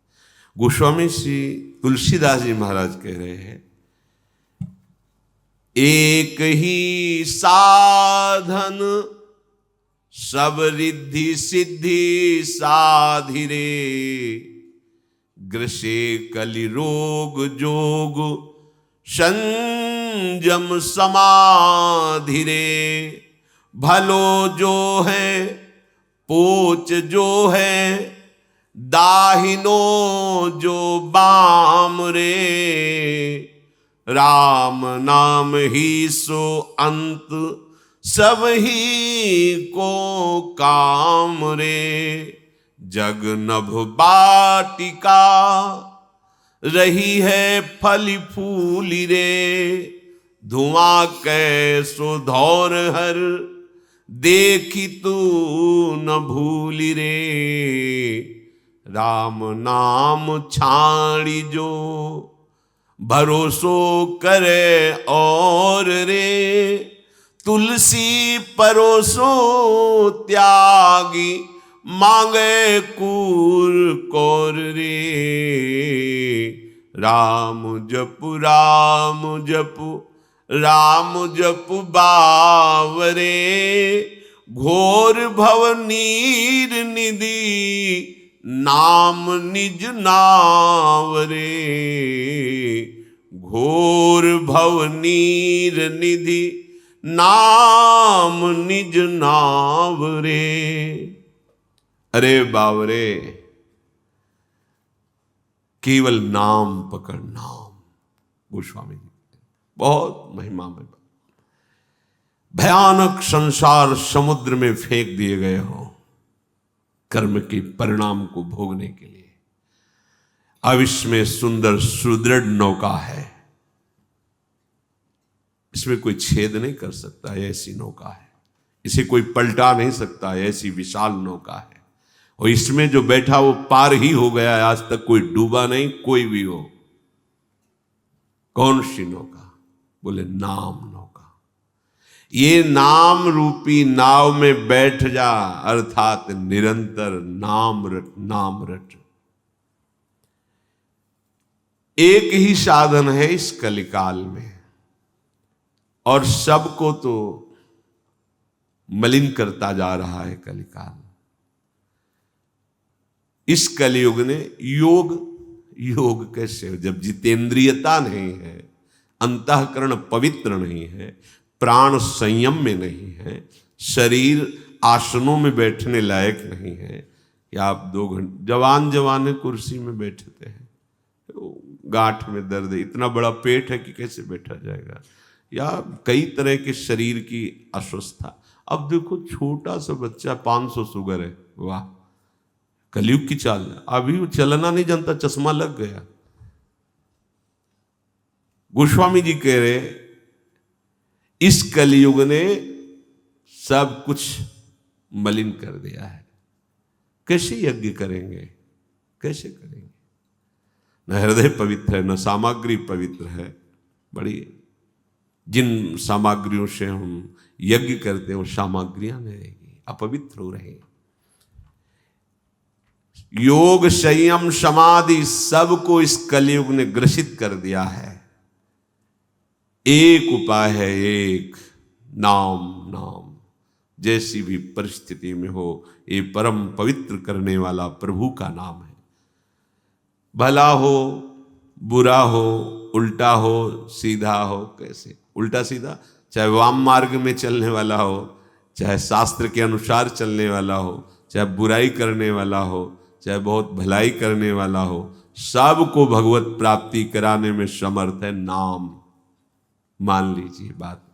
गोस्वामी श्री तुलसीदास जी महाराज कह रहे हैं, एक ही साधन सब रिद्धि सिद्धि साधिरे, ग्रसे कलि रोग जोग संयम समाधि रे। भलो जो है पोच जो है, दाहिनो जो बाम रे। राम नाम ही सो अंत सब ही को काम रे। जग नभ बाटिका रही है फली फूली रे। धुआं कैसो धौर हर देखी तू न भूली रे। राम नाम छाड़ी जो भरोसो करे और रे। तुलसी परोसो त्यागी मांगे कूर कौर रे। राम जपु राम जपु राम जपु बावरे। घोर भव नीर निधि नाम निज नावरे। घोर भव नीर निधि नाम निज नावरे। अरे बावरे, केवल नाम पकड़, नाम। गोस्वामी जी बहुत महिमा में, भयानक संसार समुद्र में फेंक दिए गए हो कर्म के परिणाम को भोगने के लिए। अब इसमें सुंदर सुदृढ़ नौका है, इसमें कोई छेद नहीं कर सकता, ऐसी नौका है। इसे कोई पलटा नहीं सकता, ऐसी विशाल नौका है। और इसमें जो बैठा वो पार ही हो गया है, आज तक कोई डूबा नहीं, कोई भी हो। कौन सी नौका? बोले नाम नौका। ये नाम रूपी नाव में बैठ जा, अर्थात निरंतर नाम रट, नाम रट। एक ही साधन है इस कलिकाल में, और सबको तो मलिन करता जा रहा है कलिकाल। इस कलयुग ने योग कैसे हो? जब जितेंद्रियता नहीं है, अंतःकरण पवित्र नहीं है, प्राण संयम में नहीं है, शरीर आसनों में बैठने लायक नहीं है, या आप 2 घंटे जवान कुर्सी में बैठते हैं, गांठ में दर्द है, इतना बड़ा पेट है कि कैसे बैठा जाएगा, या कई तरह के शरीर की अस्वस्थता। अब देखो छोटा सा बच्चा 500 शुगर है, वाह कलयुग की चाल। अभी वो चलना नहीं जानता, चश्मा लग गया। गोस्वामी जी कह रहे इस कलयुग ने सब कुछ मलिन कर दिया है। कैसे यज्ञ करेंगे, कैसे करेंगे? न हृदय पवित्र है, न सामग्री पवित्र है। बड़ी जिन सामग्रियों से हम यज्ञ करते हैं वो सामग्रियां नहीं रहेगी, अपवित्र हो रहे। योग संयम समाधि सबको इस कलयुग ने ग्रसित कर दिया है। एक उपाय है, एक नाम नाम, जैसी भी परिस्थिति में हो, ये परम पवित्र करने वाला प्रभु का नाम है। भला हो, बुरा हो, उल्टा हो, सीधा हो, कैसे उल्टा सीधा, चाहे वाम मार्ग में चलने वाला हो, चाहे शास्त्र के अनुसार चलने वाला हो, चाहे बुराई करने वाला हो, चाहे बहुत भलाई करने वाला हो, सबको भगवत प्राप्ति कराने में समर्थ है नाम। मान लीजिए बात।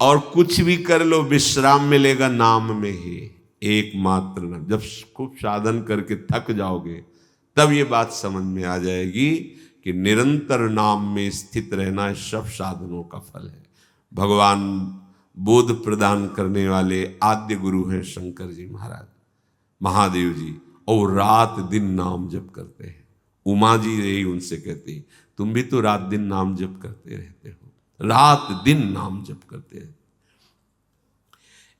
और कुछ भी कर लो, विश्राम मिलेगा नाम में ही, एकमात्र नाम। जब खूब साधन करके थक जाओगे तब ये बात समझ में आ जाएगी कि निरंतर नाम में स्थित रहना सब साधनों का फल है। भगवान बोध प्रदान करने वाले आद्य गुरु हैं शंकर जी महाराज, महादेव जी, और रात दिन नाम जप करते हैं। उमा जी यही उनसे कहती, तुम भी तो रात दिन नाम जप करते रहते हो, रात दिन नाम जप करते हैं।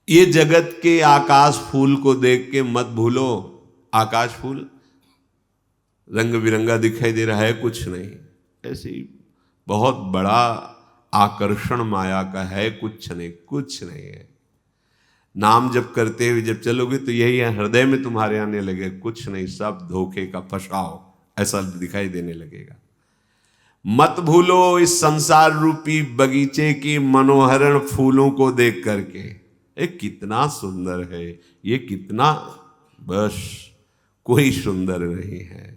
ये जगत के आकाश फूल को देख के मत भूलो, आकाश फूल रंग बिरंगा दिखाई दे रहा है, कुछ नहीं, ऐसे ही बहुत बड़ा आकर्षण माया का है, कुछ नहीं, कुछ नहीं है। नाम जब करते हुए जब चलोगे तो यही है, हृदय में तुम्हारे आने लगे, कुछ नहीं, सब धोखे का फसाओ, ऐसा दिखाई देने लगेगा। मत भूलो इस संसार रूपी बगीचे की मनोहरण फूलों को देख करके, ये कितना सुंदर है, ये कितना, बस कोई सुंदर नहीं है,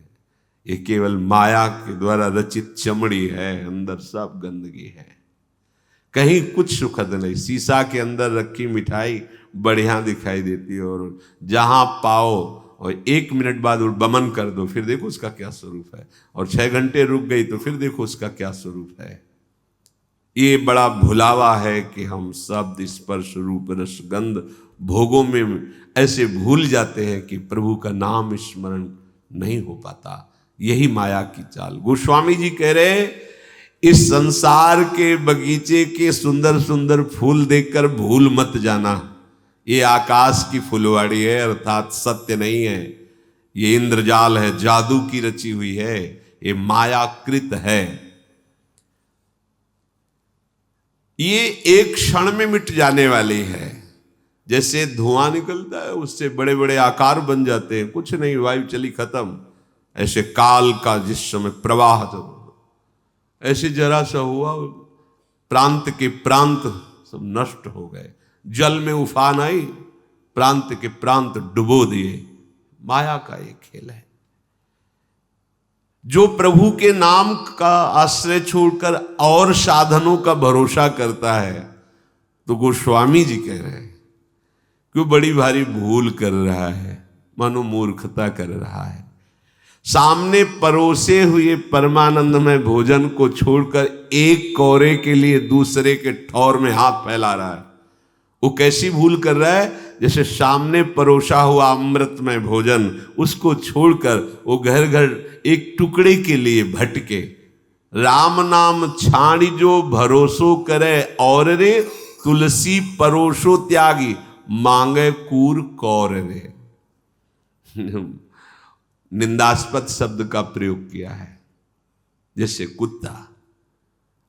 ये केवल माया के द्वारा रचित चमड़ी है, अंदर सब गंदगी है, कहीं कुछ सुखद नहीं। शीशा के अंदर रखी मिठाई बढ़िया दिखाई देती है, और जहां पाओ और 1 मिनट बाद बमन कर दो, फिर देखो उसका क्या स्वरूप है, और 6 घंटे रुक गई तो फिर देखो उसका क्या स्वरूप है। ये बड़ा भुलावा है कि हम शब्द स्पर्श रूप रस गंध भोगों में ऐसे भूल जाते हैं कि प्रभु का नाम स्मरण नहीं हो पाता। यही माया की चाल। गोस्वामी जी कह रहे, इस संसार के बगीचे के सुंदर सुंदर फूल देखकर भूल मत जाना, ये आकाश की फुलवाड़ी है, अर्थात सत्य नहीं है, ये इंद्रजाल है, जादू की रची हुई है, ये मायाकृत है, ये एक क्षण में मिट जाने वाली है। जैसे धुआं निकलता है उससे बड़े बड़े आकार बन जाते हैं, कुछ नहीं, वायु चली खत्म। ऐसे काल का जिस समय प्रवाह जब ऐसे जरा सा हुआ, प्रांत के प्रांत सब नष्ट हो गए, जल में उफान आई, प्रांत के प्रांत डुबो दिए। माया का एक खेल है। जो प्रभु के नाम का आश्रय छोड़कर और साधनों का भरोसा करता है, तो गोस्वामी जी कह रहे हैं क्यों बड़ी भारी भूल कर रहा है, मानो मूर्खता कर रहा है। सामने परोसे हुए परमानंदमय भोजन को छोड़कर एक कौरे के लिए दूसरे के ठौर में हाथ फैला रहा है। वो कैसी भूल कर रहा है, जैसे सामने परोसा हुआ अमृतमय भोजन उसको छोड़कर वो घर घर एक टुकड़े के लिए भटके। राम नाम छाड़ी जो भरोसो करे, और रे तुलसी परोसो त्यागी, मांगे कूर कौर रे। निंदास्पद शब्द का प्रयोग किया है। जैसे कुत्ता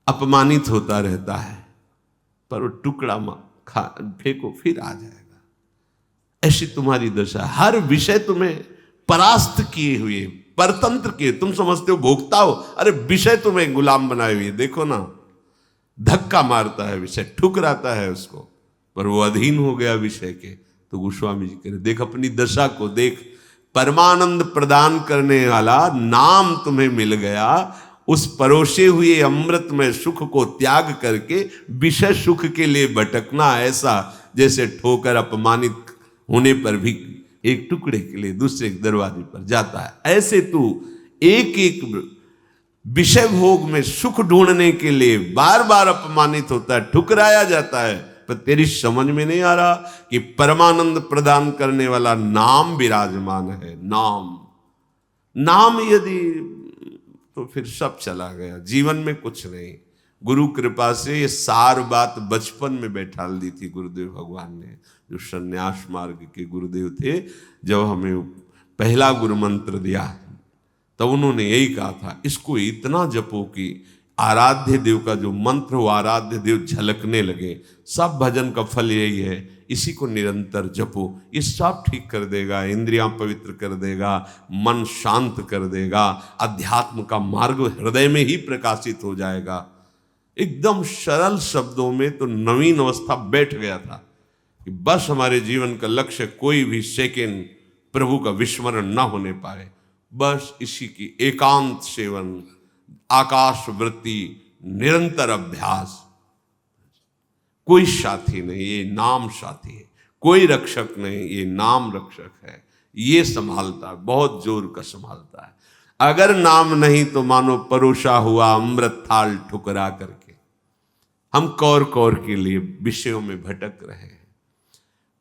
अपमानित होता रहता है, पर वो टुकड़ा खा फेंको फिर आ जाएगा, ऐसी तुम्हारी दशा। हर विषय तुम्हें परास्त किए हुए, परतंत्र किए, तुम समझते हो भोगता हो, अरे विषय तुम्हें गुलाम बनाए हुए। देखो ना, धक्का मारता है विषय, ठुकराता है उसको, पर वो अधीन हो गया विषय के। तो गोस्वामी जी कह रहे, देख अपनी दशा को देख, परमानंद प्रदान करने वाला नाम तुम्हें मिल गया, उस परोसे हुए अमृत में सुख को त्याग करके विषय सुख के लिए भटकना, ऐसा जैसे ठोकर अपमानित होने पर भी एक टुकड़े के लिए दूसरे के दरवाजे पर जाता है, ऐसे तू एक एक विषय भोग में सुख ढूंढने के लिए बार बार अपमानित होता है, ठुकराया जाता है। पर तेरी समझ में नहीं आ रहा कि परमानंद प्रदान करने वाला नाम विराजमान है। नाम यदि, तो फिर सब चला गया, जीवन में कुछ नहीं। गुरु कृपा से ये सार बात बचपन में बैठाल दी थी गुरुदेव भगवान ने, जो संन्यास मार्ग के गुरुदेव थे। जब हमें पहला गुरु मंत्र दिया तब उन्होंने यही कहा था, इसको इतना जपो कि आराध्य देव का जो मंत्र हो, आराध्य देव झलकने लगे। सब भजन का फल यही है, इसी को निरंतर जपो, ये सब ठीक कर देगा, इंद्रियां पवित्र कर देगा, मन शांत कर देगा, अध्यात्म का मार्ग हृदय में ही प्रकाशित हो जाएगा। एकदम सरल शब्दों में तो नवीन अवस्था बैठ गया था कि बस हमारे जीवन का लक्ष्य कोई भी सेकेंड प्रभु का विस्मरण ना होने पाए, बस इसी की एकांत सेवन, आकाश वृत्ति, निरंतर अभ्यास। कोई साथी नहीं, ये नाम साथी है, कोई रक्षक नहीं, ये नाम रक्षक है, ये संभालता है, बहुत जोर का संभालता है। अगर नाम नहीं तो मानो परोसा हुआ अमृत थाल ठुकरा करके हम कौर कौर के लिए विषयों में भटक रहे हैं।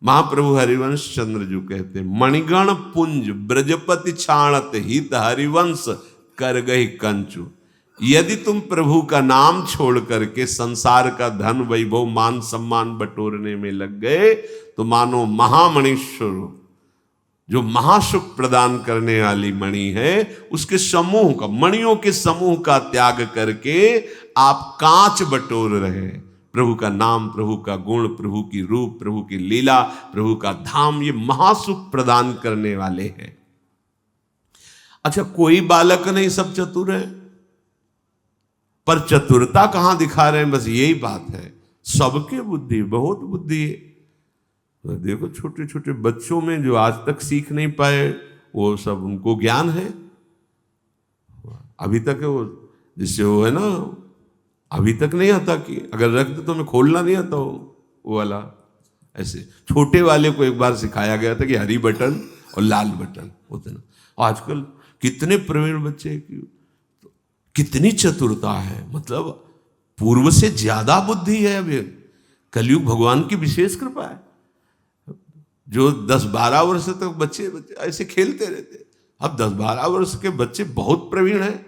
महाप्रभु हरिवंश चंद्र जी कहते हैं, मणिगण पुंज ब्रजपति छाणत हित हरिवंश कर गई कंचु। यदि तुम प्रभु का नाम छोड़ करके संसार का धन वैभव मान सम्मान बटोरने में लग गए तो मानो महामणीश्वर, जो महासुख प्रदान करने वाली मणि है, उसके समूह का, मणियों के समूह का त्याग करके आप कांच बटोर रहे हैं। प्रभु का नाम, प्रभु का गुण, प्रभु की रूप, प्रभु की लीला, प्रभु का धाम, ये महासुख प्रदान करने वाले हैं। अच्छा, कोई बालक नहीं, सब चतुर है, पर चतुरता कहां दिखा रहे हैं, बस यही बात है। सबके बुद्धि, बहुत बुद्धि है। तो देखो छोटे छोटे बच्चों में जो आज तक सीख नहीं पाए, वो सब उनको ज्ञान है अभी तक है। वो जिससे वो है ना, अभी तक नहीं आता कि अगर रख दे तो मैं खोलना नहीं आता वो वाला। ऐसे छोटे वाले को एक बार सिखाया गया था कि हरी बटन और लाल बटन होते ना। आजकल कितने प्रवीण बच्चे की कितनी चतुरता है, मतलब पूर्व से ज्यादा बुद्धि है। अभी कलयुग भगवान की विशेष कृपा है। जो 10-12 वर्ष तक बच्चे ऐसे खेलते रहते, अब 10-12 वर्ष के बच्चे बहुत प्रवीण हैं।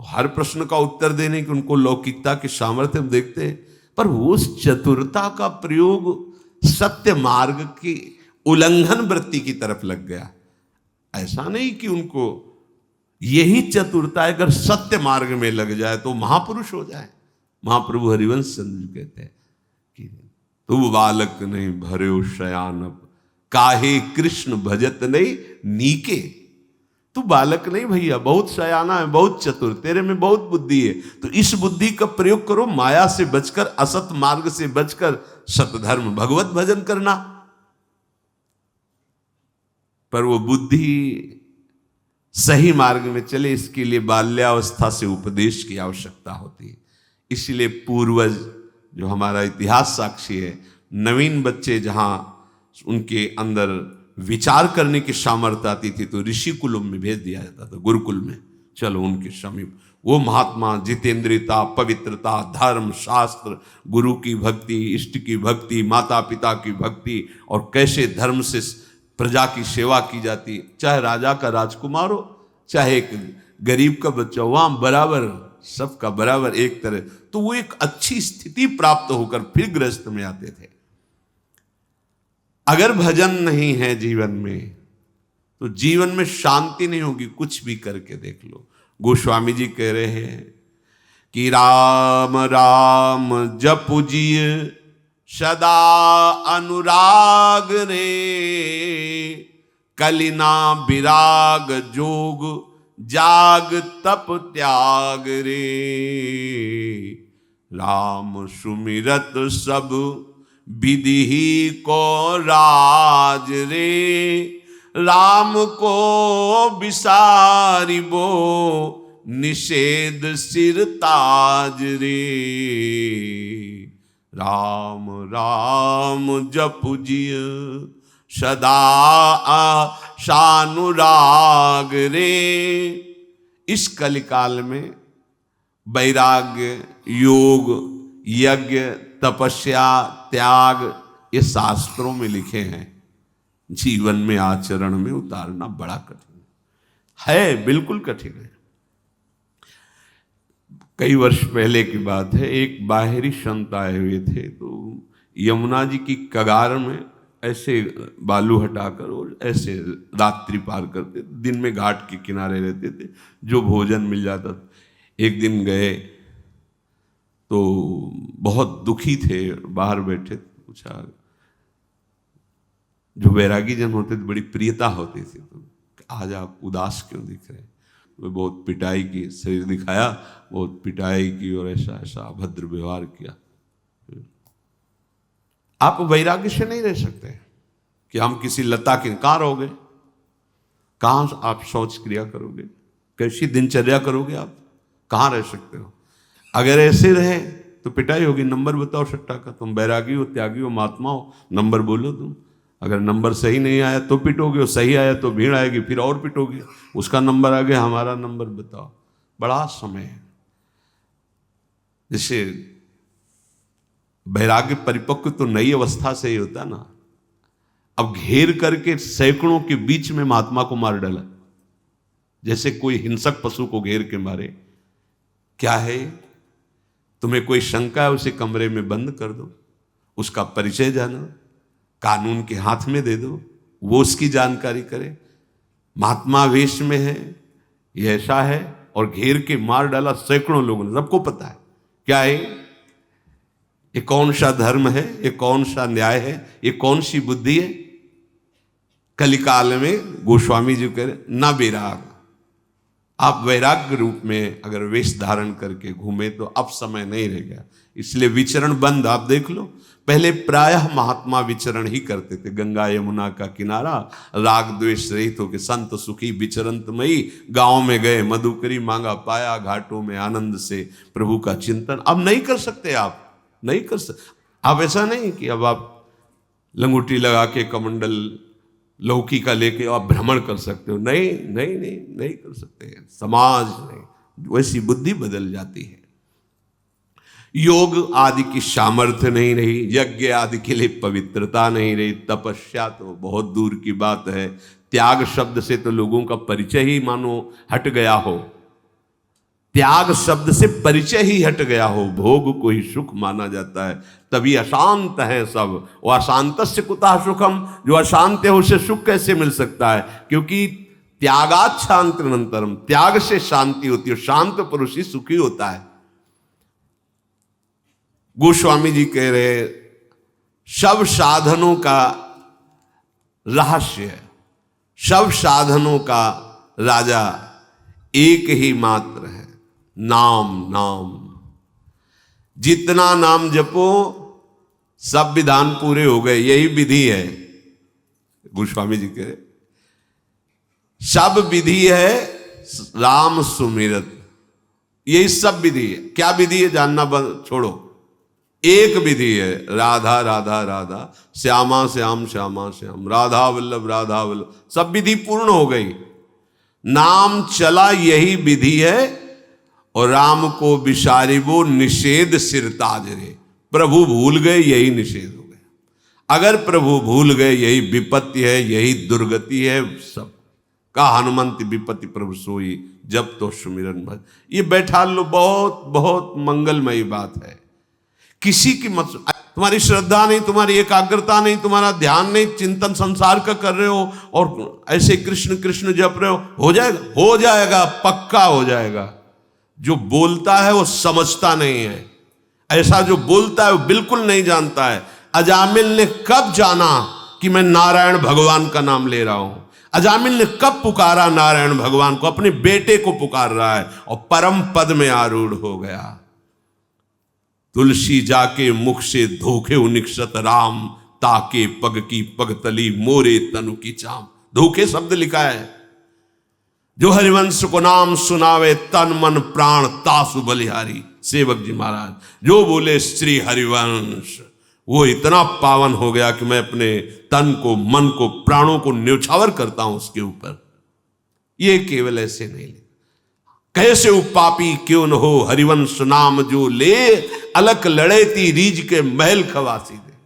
हर प्रश्न का उत्तर देने की उनको लौकिकता के सामर्थ्य हम देखते हैं, पर वो उस चतुरता का प्रयोग सत्य मार्ग की उल्लंघन वृत्ति की तरफ लग गया। ऐसा नहीं कि उनको यही चतुरता अगर सत्य मार्ग में लग जाए तो महापुरुष हो जाए। महाप्रभु हरिवंश चंद्र कहते हैं कि तू बालक नहीं भरे शयानब, काहे कृष्ण भजत नहीं नीके। तू बालक नहीं भैया, बहुत शयाना है, बहुत चतुर, तेरे में बहुत बुद्धि है, तो इस बुद्धि का प्रयोग करो माया से बचकर, असत मार्ग से बचकर सतधर्म भगवत भजन करना। पर वो बुद्धि सही मार्ग में चले, इसके लिए बाल्यावस्था से उपदेश की आवश्यकता होती है। इसलिए पूर्वज, जो हमारा इतिहास साक्षी है, नवीन बच्चे जहां उनके अंदर विचार करने की सामर्थ्य आती थी तो ऋषि कुलों में भेज दिया जाता था, गुरुकुल में, चलो उनके समीप। वो महात्मा जितेंद्रियता, पवित्रता, धर्म, शास्त्र, गुरु की भक्ति, इष्ट की भक्ति, माता पिता की भक्ति, और कैसे धर्म से प्रजा की सेवा की जाती, चाहे राजा का राजकुमार हो, चाहे एक गरीब का बच्चा, वहां बराबर, सबका बराबर एक तरह। तो वो एक अच्छी स्थिति प्राप्त होकर फिर गृहस्थ में आते थे। अगर भजन नहीं है जीवन में तो जीवन में शांति नहीं होगी। कुछ भी करके देख लो। गोस्वामी जी कह रहे हैं कि राम राम जपुजिय सदा अनुराग रे, कलिना विराग जोग जाग तप त्याग रे। राम सुमिरत सब विधि को राज रे, राम को विसारिबो निषेध सिर ताज रे। राम राम जपुजिय सदा शानुराग रे। इस कलिकाल में वैराग्य, योग, यज्ञ, तपस्या, त्याग, ये शास्त्रों में लिखे हैं। जीवन में आचरण में उतारना बड़ा कठिन है, बिल्कुल कठिन है। कई वर्ष पहले की बात है, एक बाहरी संत आए हुए थे, तो यमुना जी की कगार में ऐसे बालू हटाकर और ऐसे रात्रि पार करते, दिन में घाट के किनारे रहते थे, जो भोजन मिल जाता था। एक दिन गए तो बहुत दुखी थे, बाहर बैठे, पूछा, जो वैरागी जन होते थे बड़ी प्रियता होती थी, तो आज आप उदास क्यों दिख रहे हैं? वो बहुत पिटाई की, शरीर दिखाया, बहुत पिटाई की और ऐसा ऐसा अभद्र व्यवहार किया। आप वैराग्य से नहीं रह सकते कि हम किसी लता के कहाँ रहोगे, कहाँ आप शौच क्रिया करोगे, कैसी दिनचर्या करोगे, आप कहाँ रह सकते हो? अगर ऐसे रहे तो पिटाई होगी। नंबर बताओ सट्टा का, तुम बैरागी हो, त्यागी हो, महात्मा हो, नंबर बोलो तुम। अगर नंबर सही नहीं आया तो पिटोगे, और सही आया तो भीड़ आएगी, फिर और पिटोगे। उसका नंबर आ गया, हमारा नंबर बताओ। बड़ा समय है। जैसे वैराग्य परिपक्व तो नई अवस्था से ही होता ना। अब घेर करके सैकड़ों के बीच में महात्मा को मार डाला, जैसे कोई हिंसक पशु को घेर के मारे। क्या है? तुम्हें कोई शंका है, उसे कमरे में बंद कर दो, उसका परिचय जानो, कानून के हाथ में दे दो, वो उसकी जानकारी करे। महात्मा वेश में है, ये ऐसा है, और घेर के मार डाला सैकड़ों लोगों ने। सबको पता है क्या है ये, कौन सा धर्म है, ये कौन सा न्याय है, ये कौन सी बुद्धि है। कलिकाल में गोस्वामी जी कह रहे, ना वैराग। आप वैराग्य रूप में अगर वेश धारण करके घूमे तो अब समय नहीं रह गया, इसलिए विचरण बंद। आप देख लो, पहले प्रायः महात्मा विचरण ही करते थे, गंगा यमुना का किनारा, राग द्वेष रहित होकर संत सुखी विचरंतमयी। गांव में गए, मधुकरी मांगा पाया, घाटों में आनंद से प्रभु का चिंतन। अब नहीं कर सकते, आप नहीं कर सकते। आप ऐसा नहीं कि अब आप लंगूटी लगा के कमंडल लौकी का लेके आप भ्रमण कर सकते हो। नहीं नहीं नहीं नहीं कर सकते। समाज में वैसी बुद्धि बदल जाती है। योग आदि की सामर्थ्य नहीं रही, यज्ञ आदि के लिए पवित्रता नहीं रही, तपस्या तो बहुत दूर की बात है। त्याग शब्द से तो लोगों का परिचय ही मानो हट गया हो। त्याग शब्द से परिचय ही हट गया हो। भोग को ही सुख माना जाता है, तभी अशांत है सब। और अशांतस्य कुतः सुखम, जो अशांत है उसे सुख कैसे मिल सकता है? क्योंकि त्यागात् शांतिरनंतरम, त्याग से शांति होती है, शांत पुरुष ही सुखी होता है। गोस्वामी जी कह रहे, सब साधनों का रहस्य, सब साधनों का राजा एक ही मात्र है, नाम। नाम जितना नाम जपो सब विधान पूरे हो गए, यही विधि है। गोस्वामी जी कह रहे, सब विधि है राम सुमिरत, यही सब विधि है। क्या विधि है जानना छोड़ो, एक विधि है, राधा राधा राधा, श्यामा श्याम श्यामा श्याम, राधा वल्लभ राधा वल्लभ, सब विधि पूर्ण हो गई। नाम चला यही विधि है, और राम को विसारिबो निषेध सिर ताज रे। प्रभु भूल गए यही निषेध हो गया। अगर प्रभु भूल गए यही विपत्ति है, यही दुर्गति है सब का। हनुमंत विपत्ति प्रभु सोई, जब तो सुमिरन भज। ये बैठा लो, बहुत बहुत मंगलमयी बात है। किसी की मत, तुम्हारी श्रद्धा नहीं, तुम्हारी एकाग्रता नहीं, तुम्हारा ध्यान नहीं, चिंतन संसार का कर रहे हो और ऐसे कृष्ण कृष्ण जप रहे हो जाएगा? हो जाएगा, पक्का हो जाएगा। जो बोलता है वो समझता नहीं है, ऐसा जो बोलता है वो बिल्कुल नहीं जानता है। अजामिल ने कब जाना कि मैं नारायण भगवान का नाम ले रहा हूं? अजामिल ने कब पुकारा नारायण भगवान को? अपने बेटे को पुकार रहा है और परम पद में आरूढ़ हो गया। तुलसी जाके मुख से धोखे निक्षत राम, ताके पग की पगतली मोरे तनु की चाम। धोखे शब्द लिखा है। जो हरिवंश को नाम सुनावे तन मन प्राण तासु बलिहारी। सेवक जी महाराज जो बोले श्री हरिवंश, वो इतना पावन हो गया कि मैं अपने तन को, मन को, प्राणों को न्यौछावर करता हूं उसके ऊपर। ये केवल ऐसे नहीं ले, कैसे उपापी क्यों न हो, हरिवंश नाम जो ले, अलक लड़ेती रीज के महल खवासी दे।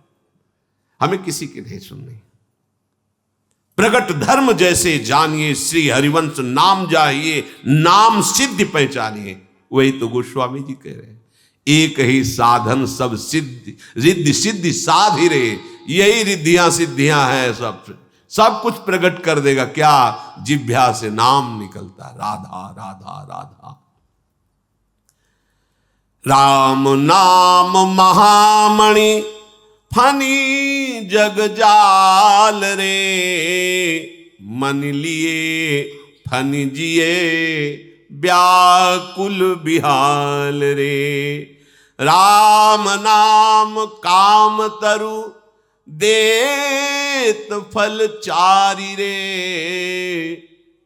हमें किसी की नहीं सुननी। प्रगट धर्म जैसे जानिए, श्री हरिवंश नाम जाइए, नाम सिद्धि पहचानिए। वही तो गोस्वामी जी कह रहे हैं, एक ही साधन सब सिद्धि, रिद्धि सिद्धि साध ही रहे। यही रिद्धियां सिद्धियां हैं, सब कुछ प्रकट कर देगा। क्या? जिह्वा से नाम निकलता, राधा राधा राधा। राम नाम महामणि फनी जग जाल रे, मन लिए फन जिए व्याकुल बिहाल रे। राम नाम काम तरु देत फल चारि रे,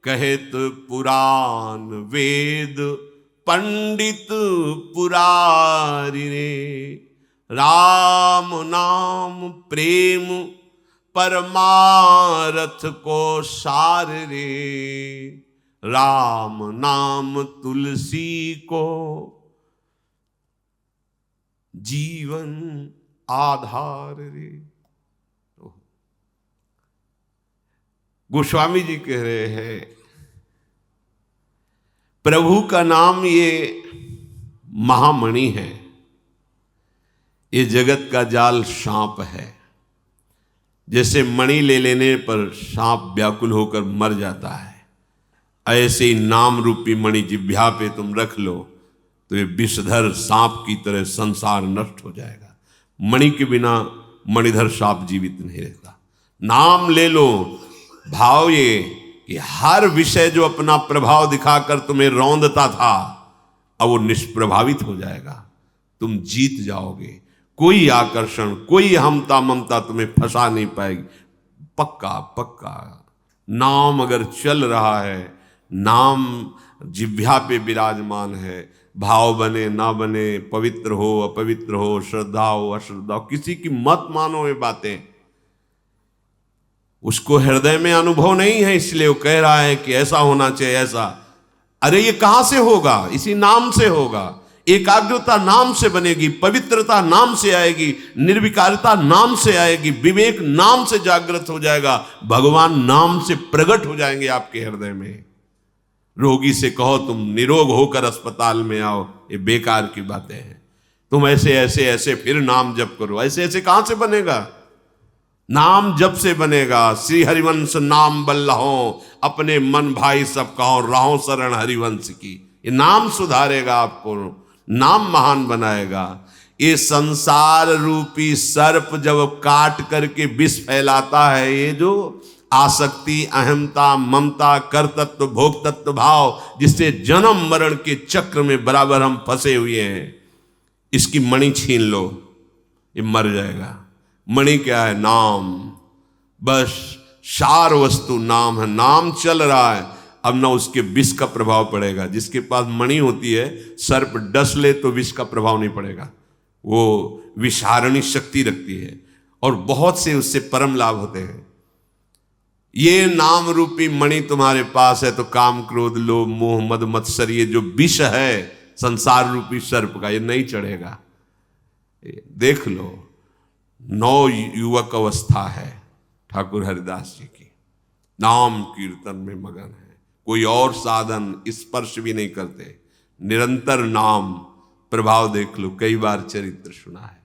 कहत पुराण वेद पंडित पुरारी रे। राम नाम प्रेम परमारथ को सार रे, राम नाम तुलसी को जीवन आधार रे। गोस्वामी जी कह रहे हैं प्रभु का नाम ये महामणि है, ये जगत का जाल सांप है। जैसे मणि ले लेने पर सांप व्याकुल होकर मर जाता है, ऐसे ही नाम रूपी मणि जिह्वा पे तुम रख लो तो ये विषधर सांप की तरह संसार नष्ट हो जाएगा। मणि के बिना मणिधर सांप जीवित नहीं रहता। नाम ले लो, भाव ये कि हर विषय जो अपना प्रभाव दिखाकर तुम्हें रौंदता था अब वो निष्प्रभावित हो जाएगा, तुम जीत जाओगे। कोई आकर्षण, कोई हमता ममता तुम्हें फंसा नहीं पाएगी। पक्का पक्का नाम अगर चल रहा है, नाम जिह्वा पे विराजमान है, भाव बने ना बने, पवित्र हो अपवित्र हो, श्रद्धा हो अश्रद्धा हो, किसी की मत मानो ये बातें, उसको हृदय में अनुभव नहीं है, इसलिए वो कह रहा है कि ऐसा होना चाहिए ऐसा। अरे ये कहां से होगा? इसी नाम से होगा। एकाग्रता नाम से बनेगी, पवित्रता नाम से आएगी, निर्विकारता नाम से आएगी, विवेक नाम से जागृत हो जाएगा, भगवान नाम से प्रकट हो जाएंगे आपके हृदय में। रोगी से कहो तुम निरोग होकर अस्पताल में आओ, ये बेकार की बातें हैं। तुम ऐसे ऐसे ऐसे फिर नाम जप करो, ऐसे ऐसे कहां से बनेगा? नाम जप से बनेगा। श्री हरिवंश नाम बल्लहो, अपने मन भाई सब कहो, रहो शरण हरिवंश की। ये नाम सुधारेगा आपको, नाम महान बनाएगा। ये संसार रूपी सर्प जब काट करके विष फैलाता है, ये जो आसक्ति, अहमता, ममता, कर्तत्व, भोक्तत्व भाव, जिससे जन्म मरण के चक्र में बराबर हम फंसे हुए हैं, इसकी मणि छीन लो, ये मर जाएगा। मणि क्या है? नाम। बस सार वस्तु नाम है। नाम चल रहा है, अब ना उसके विष का प्रभाव पड़ेगा। जिसके पास मणि होती है, सर्प डस ले तो विष का प्रभाव नहीं पड़ेगा, वो विषारणी शक्ति रखती है और बहुत से उससे परम लाभ होते हैं। ये नाम रूपी मणि तुम्हारे पास है तो काम क्रोध लोभ मोह मद मत्सर, ये जो विष है संसार रूपी सर्प का, ये नहीं चढ़ेगा। देख लो, 9 युवक अवस्था है ठाकुर हरिदास जी की, नाम कीर्तन में मगन है, कोई और साधन स्पर्श भी नहीं करते, निरंतर नाम। प्रभाव देख लो, कई बार चरित्र सुना है।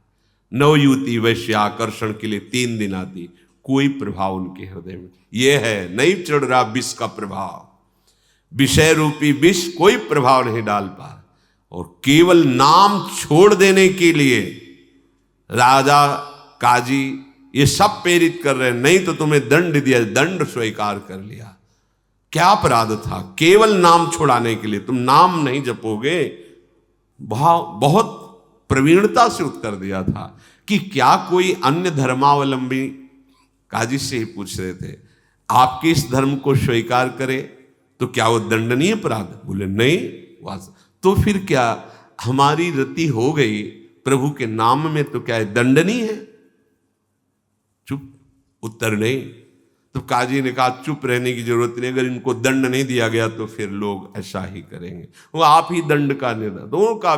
9 युवती वैश्य आकर्षण के लिए 3 दिन आती, कोई प्रभाव उनके हृदय में ये है, नहीं चढ़ रहा विष का प्रभाव। विषय रूपी विष कोई प्रभाव नहीं डाल पा, और केवल नाम छोड़ देने के लिए राजा काजी ये सब प्रेरित कर रहे हैं, नहीं तो तुम्हें दंड दिया, दंड स्वीकार कर लिया। क्या अपराध था? केवल नाम छुड़ाने के लिए। तुम नाम नहीं जपोगे। बहुत प्रवीणता से उत्तर दिया था कि क्या कोई अन्य धर्मावलंबी, काजी से ही पूछ रहे थे, आपके इस धर्म को स्वीकार करे तो क्या वो दंडनीय अपराध? बोले नहीं। तो फिर क्या हमारी रति हो गई प्रभु के नाम में, तो क्या है दंडनीय है? चुप, उत्तर नहीं। तो काजी ने कहा चुप रहने की जरूरत नहीं, अगर इनको दंड नहीं दिया गया तो फिर लोग ऐसा ही करेंगे, वो आप ही दंड का निर्णय। दोनों का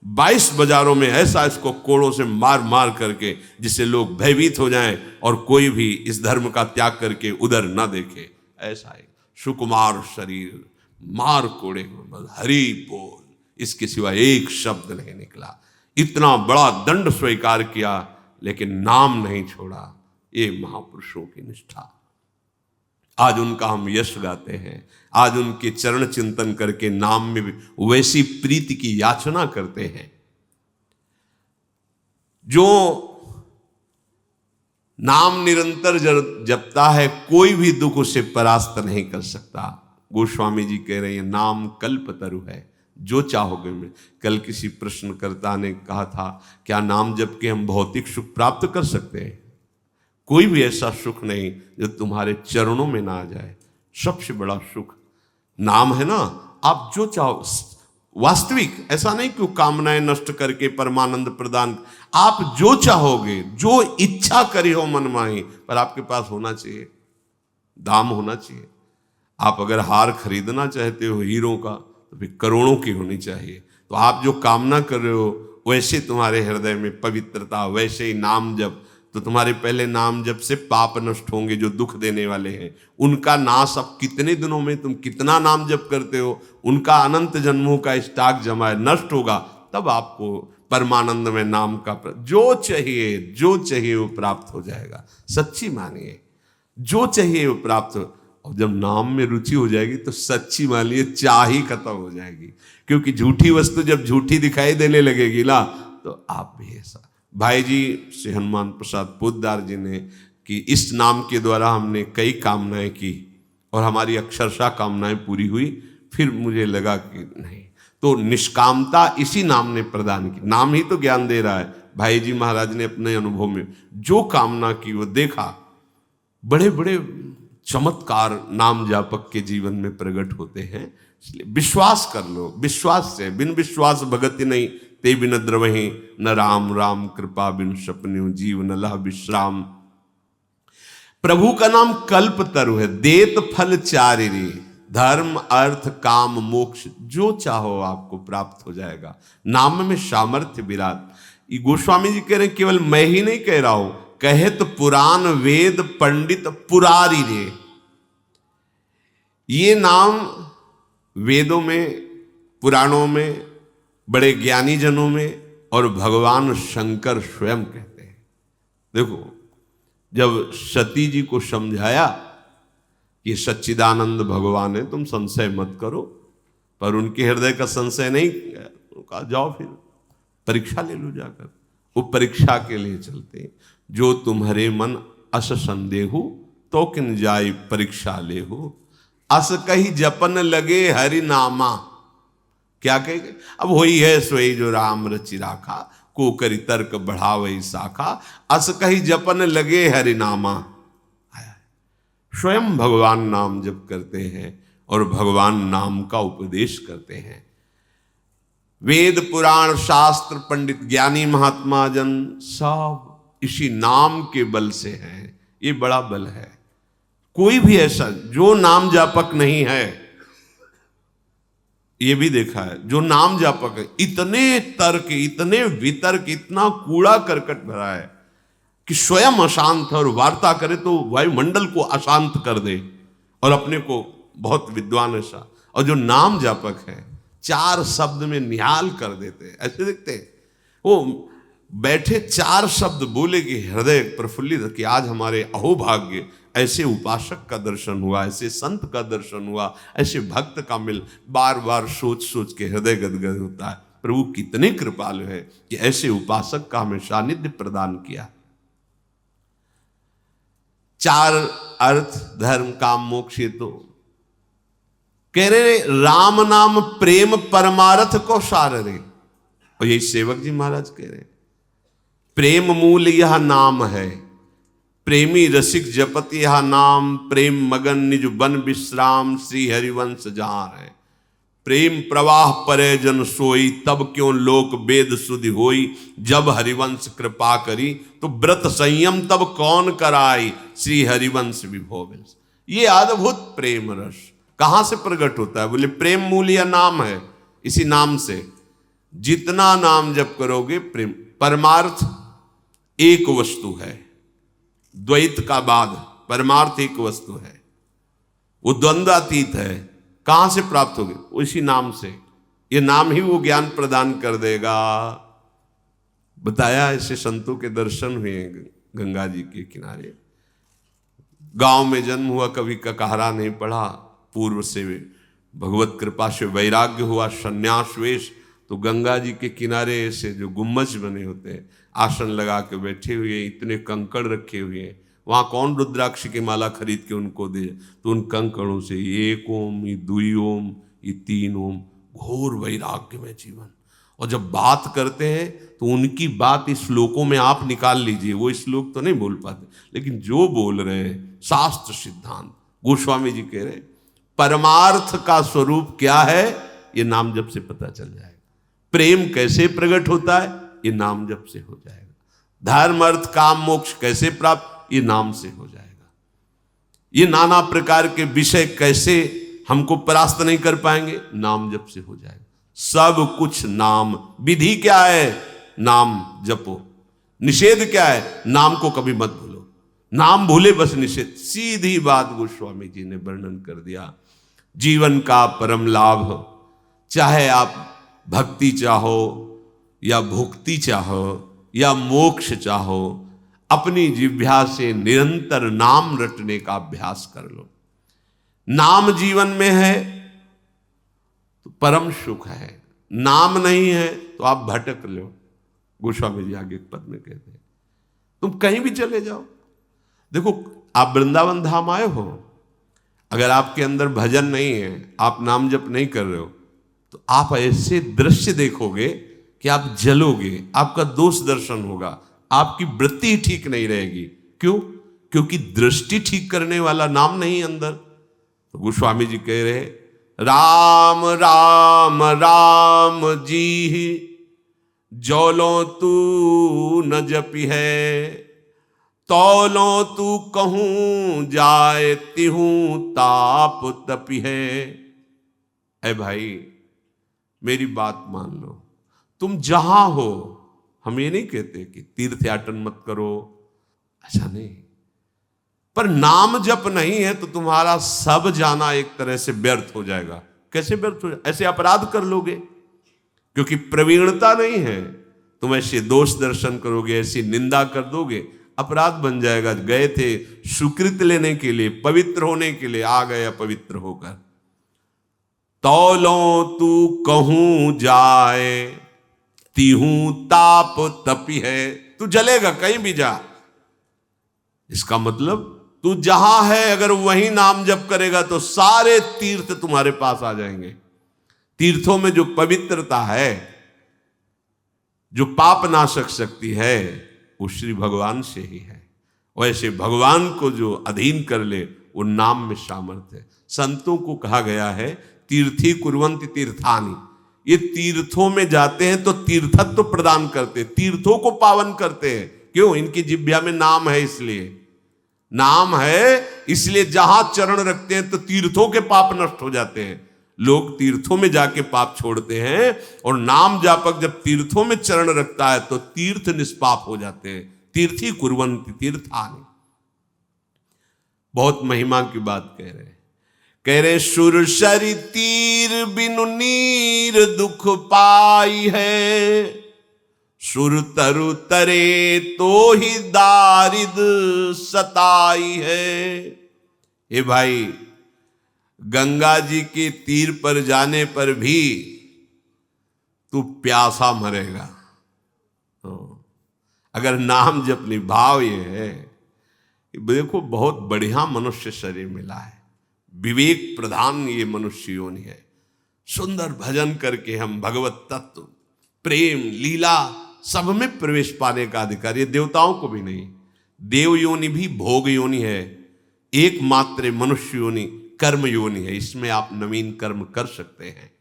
22 बाजारों में ऐसा इसको कोड़ों से मार मार करके, जिससे लोग भयभीत हो जाएं और कोई भी इस धर्म का त्याग करके उधर न देखे। ऐसा है सुकुमार शरीर, मार कोड़े बस हरि बोल, इसके सिवा एक शब्द नहीं निकला। इतना बड़ा दंड स्वीकार किया लेकिन नाम नहीं छोड़ा। ये महापुरुषों की निष्ठा। आज उनका हम यश गाते हैं, आज उनके चरण चिंतन करके नाम में वैसी प्रीति की याचना करते हैं। जो नाम निरंतर जपता है कोई भी दुख उसे परास्त नहीं कर सकता। गोस्वामी जी कह रहे हैं नाम कल्प तरु है, जो चाहोगे। में कल किसी प्रश्नकर्ता ने कहा था क्या नाम जप के हम भौतिक सुख प्राप्त कर सकते हैं? कोई भी ऐसा सुख नहीं जो तुम्हारे चरणों में ना आ जाए। सबसे बड़ा सुख नाम है ना। आप जो चाहो, वास्तविक, ऐसा नहीं कि कामनाएं नष्ट करके परमानंद प्रदान, आप जो चाहोगे, जो इच्छा करी हो मन माही, पर आपके पास होना चाहिए, दाम होना चाहिए। आप अगर हार खरीदना चाहते हो हीरों का तो फिर करोड़ों की होनी चाहिए। तो आप जो कामना कर रहे हो वैसे तुम्हारे हृदय में पवित्रता, वैसे ही नाम जप, तो तुम्हारे पहले नाम जप से पाप नष्ट होंगे जो दुख देने वाले हैं, उनका नाश। अब कितने दिनों में तुम कितना नाम जप करते हो, उनका अनंत जन्मों का स्टॉक जमा है, नष्ट होगा, तब आपको परमानंद में नाम का जो चाहिए वो प्राप्त हो जाएगा। सच्ची मानिए, जो चाहिए वो प्राप्त हो। और जब नाम में रुचि हो जाएगी तो सच्ची मानिए चाह ही खत्म हो जाएगी, क्योंकि झूठी वस्तु जब झूठी दिखाई देने लगेगी ना, तो आप भी ऐसा। भाई जी श्री हनुमान प्रसाद पोद्दार जी ने कि इस नाम के द्वारा हमने कई कामनाएं की और हमारी अक्षरशः कामनाएं पूरी हुई। फिर मुझे लगा कि नहीं, तो निष्कामता इसी नाम ने प्रदान की। नाम ही तो ज्ञान दे रहा है। भाई जी महाराज ने अपने अनुभव में जो कामना की वो देखा, बड़े बड़े चमत्कार नाम जापक के जीवन में प्रकट होते हैं। इसलिए विश्वास कर लो, विश्वास से, बिन विश्वास भगति नहीं, ते बिन द्रवहि न राम, राम कृपा बिन सपन्यु जीव न लह विश्राम। प्रभु का नाम कल्प तरु है, देत फल चारि, धर्म अर्थ काम मोक्ष, जो चाहो आपको प्राप्त हो जाएगा। नाम में सामर्थ्य विराट। ये गोस्वामी जी कह रहे हैं, केवल मैं ही नहीं कह रहा हूं, कहत पुराण वेद पंडित पुरारी रे। ये नाम वेदों में, पुराणों में, बड़े ज्ञानी जनों में और भगवान शंकर स्वयं कहते हैं। देखो, जब सती जी को समझाया कि सच्चिदानंद भगवान है, तुम संशय मत करो, पर उनके हृदय का संशय नहीं, तो कहा जाओ फिर परीक्षा ले लो जाकर। वो परीक्षा के लिए चलते, जो तुम्हारे मन अस संदेहु तो किन जाय परीक्षा ले हो, अस कही जपन लगे हरि नामा। क्या कहेंगे? अब वही है सोई जो राम रचि राखा, को करी तर्क बढ़ावई शाखा, अस कही जपन लगे हरि नामा। स्वयं भगवान नाम जप करते हैं और भगवान नाम का उपदेश करते हैं। वेद पुराण शास्त्र पंडित ज्ञानी महात्मा जन सब इसी नाम के बल से हैं। ये बड़ा बल है। कोई भी ऐसा जो नाम जापक नहीं है, ये भी देखा है, जो नाम जापक है, इतने तर्क, इतने वितर्क, इतना कूड़ा करकट भरा है कि स्वयं अशांत है और वार्ता करे तो वायुमंडल को अशांत कर दे, और अपने को बहुत विद्वान ऐसा। और जो नाम जापक है, 4 शब्द में निहाल कर देते हैं। ऐसे देखते हैं वो बैठे 4 शब्द बोले कि हृदय प्रफुल्लित, कि आज हमारे अहोभाग्य, ऐसे उपासक का दर्शन हुआ, ऐसे संत का दर्शन हुआ, ऐसे भक्त का मिल। बार बार सोच सोच के हृदय गदगद होता है, प्रभु कितने कृपालु है कि ऐसे उपासक का हमें सानिध्य प्रदान किया। 4 अर्थ, धर्म काम मोक्ष। ये तो कह रहे राम नाम प्रेम परमारथ को सार रे। और यही सेवक जी महाराज कह रहे, प्रेम मूल यह नाम है, प्रेमी रसिक जपत यह नाम, प्रेम मगन निज बन विश्राम, श्री हरिवंश जहां है। प्रेम प्रवाह परे जन सोई, तब क्यों लोक वेद सुधि होई, जब हरिवंश कृपा करी, तो व्रत संयम तब कौन कराई, श्री हरिवंश विभो। ये अद्भुत प्रेम रस कहां से प्रकट होता है? बोले प्रेम मूल यह नाम है, इसी नाम से जितना नाम जप करोगे प्रेम। परमार्थ एक वस्तु है, द्वैत का बाद परमार्थ एक वस्तु है, वो द्वंद्वातीत है। कहां से प्राप्त होगी? उसी नाम से। ये नाम ही वो ज्ञान प्रदान कर देगा। बताया ऐसे संतों के दर्शन हुए गंगा जी के किनारे। गांव में जन्म हुआ, कभी ककहरा नहीं पढ़ा, पूर्व से भगवत कृपा से वैराग्य हुआ, संन्यास वेश, तो गंगा जी के किनारे ऐसे जो गुम्बज बने होते हैं, आसन लगा के बैठे हुए, इतने कंकड़ रखे हुए हैं, वहाँ कौन रुद्राक्ष की माला खरीद के उनको दे? तो उन कंकड़ों से एक ओम, ये दुई ओम, ये तीन ओम, घोर वैराग्य में जीवन। और जब बात करते हैं तो उनकी बात इस श्लोकों में आप निकाल लीजिए, वो श्लोक तो नहीं बोल पाते, लेकिन जो बोल रहे हैं शास्त्र सिद्धांत, गोस्वामी जी कह रहे परमार्थ का स्वरूप क्या है, ये नाम जप से पता चल जाएगा। प्रेम कैसे प्रकट होता है, ये नाम जप से हो जाएगा। धर्म अर्थ काम मोक्ष कैसे प्राप्त, ये नाम से हो जाएगा। ये नाना प्रकार के विषय कैसे हमको परास्त नहीं कर पाएंगे, नाम जप से हो जाएगा। सब कुछ नाम। विधि क्या है? नाम जपो। निषेध क्या है? नाम को कभी मत भूलो। नाम भूले बस निषेध। सीधी बात गोस्वामी जी ने वर्णन कर दिया। जीवन का परम लाभ, चाहे आप भक्ति चाहो या भुक्ति चाहो या मोक्ष चाहो, अपनी जिह्वा से निरंतर नाम रटने का अभ्यास कर लो। नाम जीवन में है तो परम सुख है, नाम नहीं है तो आप भटक लो। गोस्वामी जी आगे एक पद में कहते हैं, तुम कहीं भी चले जाओ। देखो, आप वृंदावन धाम आए हो, अगर आपके अंदर भजन नहीं है, आप नाम जप नहीं कर रहे हो, तो आप ऐसे दृश्य देखोगे कि आप जलोगे, आपका दोष दर्शन होगा, आपकी वृत्ति ठीक नहीं रहेगी। क्यों? क्योंकि दृष्टि ठीक करने वाला नाम नहीं अंदर। तो गोस्वामी जी कह रहे, राम राम राम जी जौलो तू न जपी है, तौलो तू कहूं जाए तिहूं ताप तपी है। ऐ भाई, मेरी बात मान लो, तुम जहां हो, हम ये नहीं कहते कि तीर्थयाटन मत करो, ऐसा नहीं, पर नाम जप नहीं है तो तुम्हारा सब जाना एक तरह से व्यर्थ हो जाएगा। कैसे व्यर्थ हो जाएगा? ऐसे अपराध कर लोगे, क्योंकि प्रवीणता नहीं है। तुम ऐसे दोष दर्शन करोगे, ऐसी निंदा कर दोगे, अपराध बन जाएगा। गए थे सुकृत लेने के लिए, पवित्र होने के लिए, आ गए अपवित्र होकर। तौलो तू कहूं जाए तिहूं ताप तपी है। तू जलेगा कहीं भी जा। इसका मतलब तू जहां है, अगर वही नाम जप करेगा तो सारे तीर्थ तुम्हारे पास आ जाएंगे। तीर्थों में जो पवित्रता है, जो पाप नाशक शक्ति है, वो श्री भगवान से ही है। वैसे भगवान को जो अधीन कर ले, वो नाम में सामर्थ्य है। संतों को कहा गया है तीर्थी कुर्वन्ति तीर्थानि। ये तीर्थों में जाते हैं तो तीर्थत्व प्रदान करते, तीर्थों को पावन करते हैं। क्यों? इनकी जिह्वा में नाम है, इसलिए नाम है, इसलिए जहां चरण रखते हैं तो तीर्थों के पाप नष्ट हो जाते हैं। लोग तीर्थों में जाके पाप छोड़ते हैं, और नाम जापक जब तीर्थों में चरण रखता है तो तीर्थ निष्पाप हो जाते हैं। तीर्थी कुर्वन्ति तीर्थानि। बहुत महिमा की बात कह रहे सुरसरि तीर बिनु नीर दुख पाई है, सुर तरु तरे तो ही दारिद सताई है। हे भाई, गंगा जी के तीर पर जाने पर भी तू प्यासा मरेगा। अगर नाम जप नहीं, भाव ये है, देखो बहुत बढ़िया मनुष्य शरीर मिला है, विवेक प्रधान ये मनुष्य योनि है। सुंदर भजन करके हम भगवत तत्व, प्रेम, लीला सब में प्रवेश पाने का अधिकार। ये देवताओं को भी नहीं, देव योनि भी भोग योनि है, एकमात्र मनुष्य योनि कर्म योनि है। इसमें आप नवीन कर्म कर सकते हैं।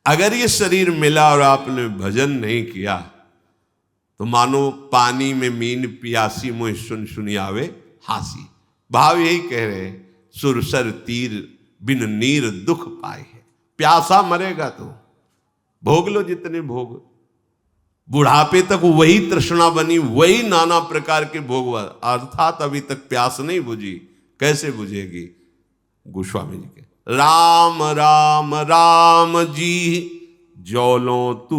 अगर ये शरीर मिला और आपने भजन नहीं किया तो मानो पानी में मीन पियासी मोह सुन सुनी आवे हासी। भाव यही कह रहे हैं, सुरसर तीर बिन नीर दुख पाए है। प्यासा मरेगा तो भोग लो जितने भोग, बुढ़ापे तक वही तृष्णा बनी, वही नाना प्रकार के भोग, अर्थात अभी तक प्यास नहीं बुझी। कैसे बुझेगी? गोस्वामी जी के राम राम राम जी जौलो तू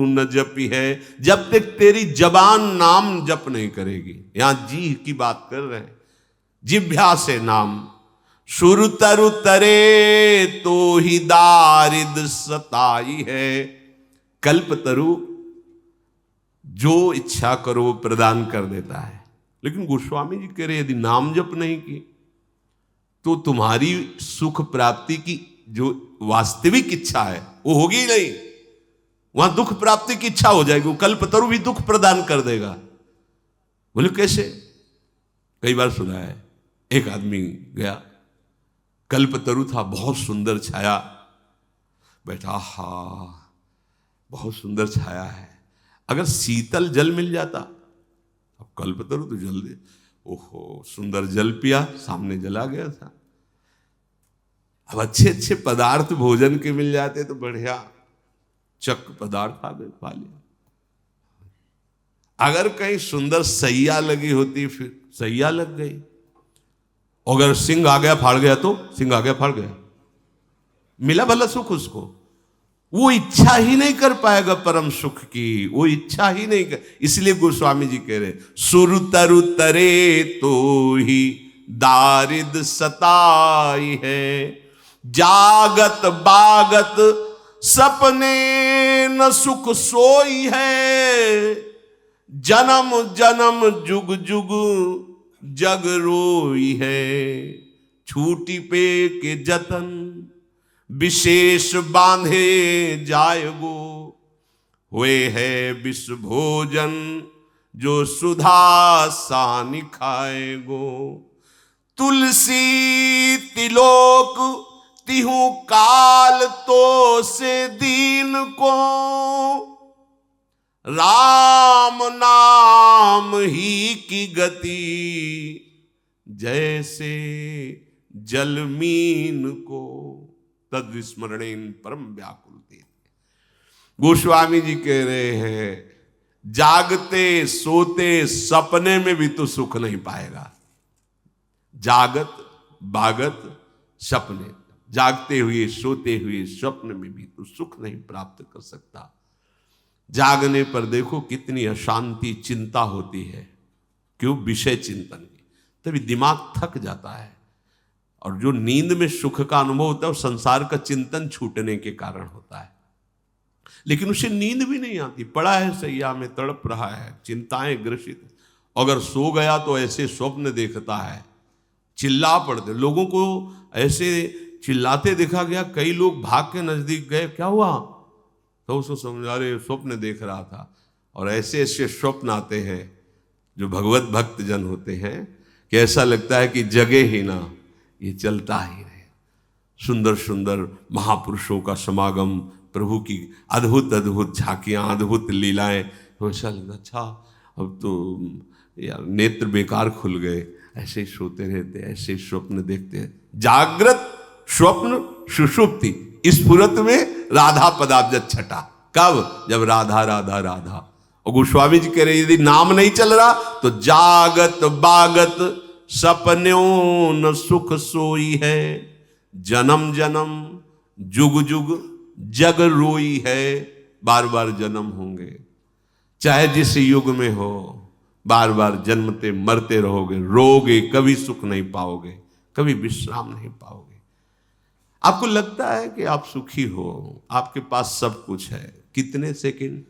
न जपी है। जब तक तेरी जबान नाम जप नहीं करेगी, यहां जी की बात कर रहे हैं, जिह्वा से नाम, सुर तरु तरे तो ही दारिद सताई है। कल्पतरु जो इच्छा करो वो प्रदान कर देता है। लेकिन गोस्वामी जी कह रहे यदि नाम जप नहीं की तो तुम्हारी सुख प्राप्ति की जो वास्तविक इच्छा है वो होगी ही नहीं, वहां दुख प्राप्ति की इच्छा हो जाएगी। वो कल्पतरु भी दुख प्रदान कर देगा। बोले कैसे? कई बार सुना है, एक आदमी गया, कल्पतरु था, बहुत सुंदर छाया, बैठा, हा बहुत सुंदर छाया है, अगर शीतल जल मिल जाता, अब कल्पतरु तो जल दे, ओहो सुंदर जल पिया, सामने जला गया था। अब अच्छे अच्छे पदार्थ भोजन के मिल जाते तो बढ़िया, चक पदार्थ आ गए, पा लिया। अगर कहीं सुंदर सैया लगी होती, फिर सैया लग गई, अगर सिंह आ गया फाड़ गया तो सिंह आ गया फाड़ गया, मिला भला सुख उसको, वो इच्छा ही नहीं कर पाएगा परम सुख की, वो इच्छा ही नहीं कर। इसलिए गोस्वामी जी कह रहे सुर तरु तरे तो ही दारिद सताई है, जागत बागत सपने न सुख सोई है, जन्म जन्म जुग जुग जग रोई है, छूटी पे के जतन विशेष बांधे जाएगो, हुए है विष भोजन जो सुधा सानि खाएगो, तुलसी तिलोक तिहु काल तो से दीन को, राम नाम ही की गति जैसे जलमीन को, तद स्मरणेन परम व्याकुल थे। गोस्वामी जी कह रहे हैं जागते सोते सपने में भी तो सुख नहीं पाएगा। जागत बागत सपने, जागते हुए सोते हुए स्वप्न में भी तो सुख नहीं प्राप्त कर सकता। जागने पर देखो कितनी अशांति चिंता होती है, क्यों? विषय चिंतन की, तभी दिमाग थक जाता है। और जो नींद में सुख का अनुभव होता है वो संसार का चिंतन छूटने के कारण होता है। लेकिन उसे नींद भी नहीं आती, पड़ा है सैया में तड़प रहा है, चिंताएं ग्रसित, अगर सो गया तो ऐसे स्वप्न देखता है, चिल्ला पड़ते, लोगों को ऐसे चिल्लाते देखा गया, कई लोग भाग के नजदीक गए, क्या हुआ? तो उसको समझा रहे स्वप्न देख रहा था। और ऐसे ऐसे स्वप्न आते हैं जो भगवत भक्त जन होते हैं कि ऐसा लगता है कि जगे ही ना, ये चलता ही रहे। सुंदर सुंदर महापुरुषों का समागम, प्रभु की अद्भुत अद्भुत झांकियां, अद्भुत लीलाएं, तो ऐसा लगता अच्छा अब तो यार नेत्र बेकार खुल गए, ऐसे ही सोते रहते, ऐसे स्वप्न देखते। जागृत स्वप्न सुषुप्ति, स्फुरत में राधा पदाब्ज छटा, कब? जब राधा राधा राधा। और गोस्वामी जी कह रहे यदि नाम नहीं चल रहा तो जागत बागत सपन्यों न सुख सोई है, जन्म जन्म जुग जुग जग रोई है, बार बार जन्म होंगे, चाहे जिस युग में हो, बार बार जन्मते मरते रहोगे, रोगे, कभी सुख नहीं पाओगे, कभी विश्राम नहीं पाओगे। आपको लगता है कि आप सुखी हो, आपके पास सब कुछ है, कितने सेकंड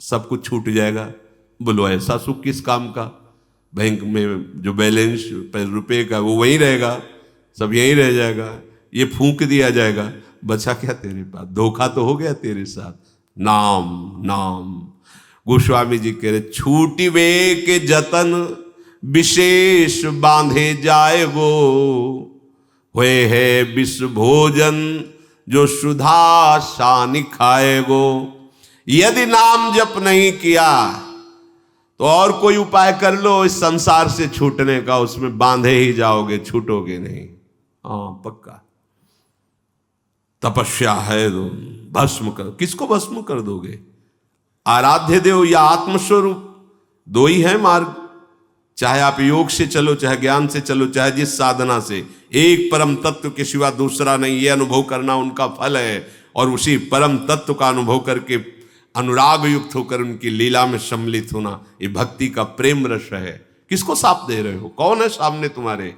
सब कुछ छूट जाएगा। बोलो ऐसा सुख किस काम का? बैंक में जो बैलेंस रुपए का वो वहीं रहेगा, सब यहीं रह जाएगा, ये फूंक दिया जाएगा, बचा क्या तेरे पास? धोखा तो हो गया तेरे साथ। नाम नाम, गोस्वामी जी कह रहे छूटी वे के जतन विशेष बांधे जाएगो, हुए है विष भोजन जो सुधा सानि खाएगो। यदि नाम जप नहीं किया तो और कोई उपाय कर लो इस संसार से छूटने का, उसमें बांधे ही जाओगे, छूटोगे नहीं। हाँ पक्का। तपस्या है तो भस्म कर, किसको भस्म कर दोगे? आराध्य देव या आत्मस्वरूप, दो ही है मार्ग। चाहे आप योग से चलो, चाहे ज्ञान से चलो, चाहे जिस साधना से, एक परम तत्व के सिवा दूसरा नहीं, ये अनुभव करना उनका फल है। और उसी परम तत्व का अनुभव करके अनुराग युक्त होकर उनकी लीला में सम्मिलित होना, ये भक्ति का प्रेम रस है। किसको साप दे रहे हो? कौन है सामने तुम्हारे?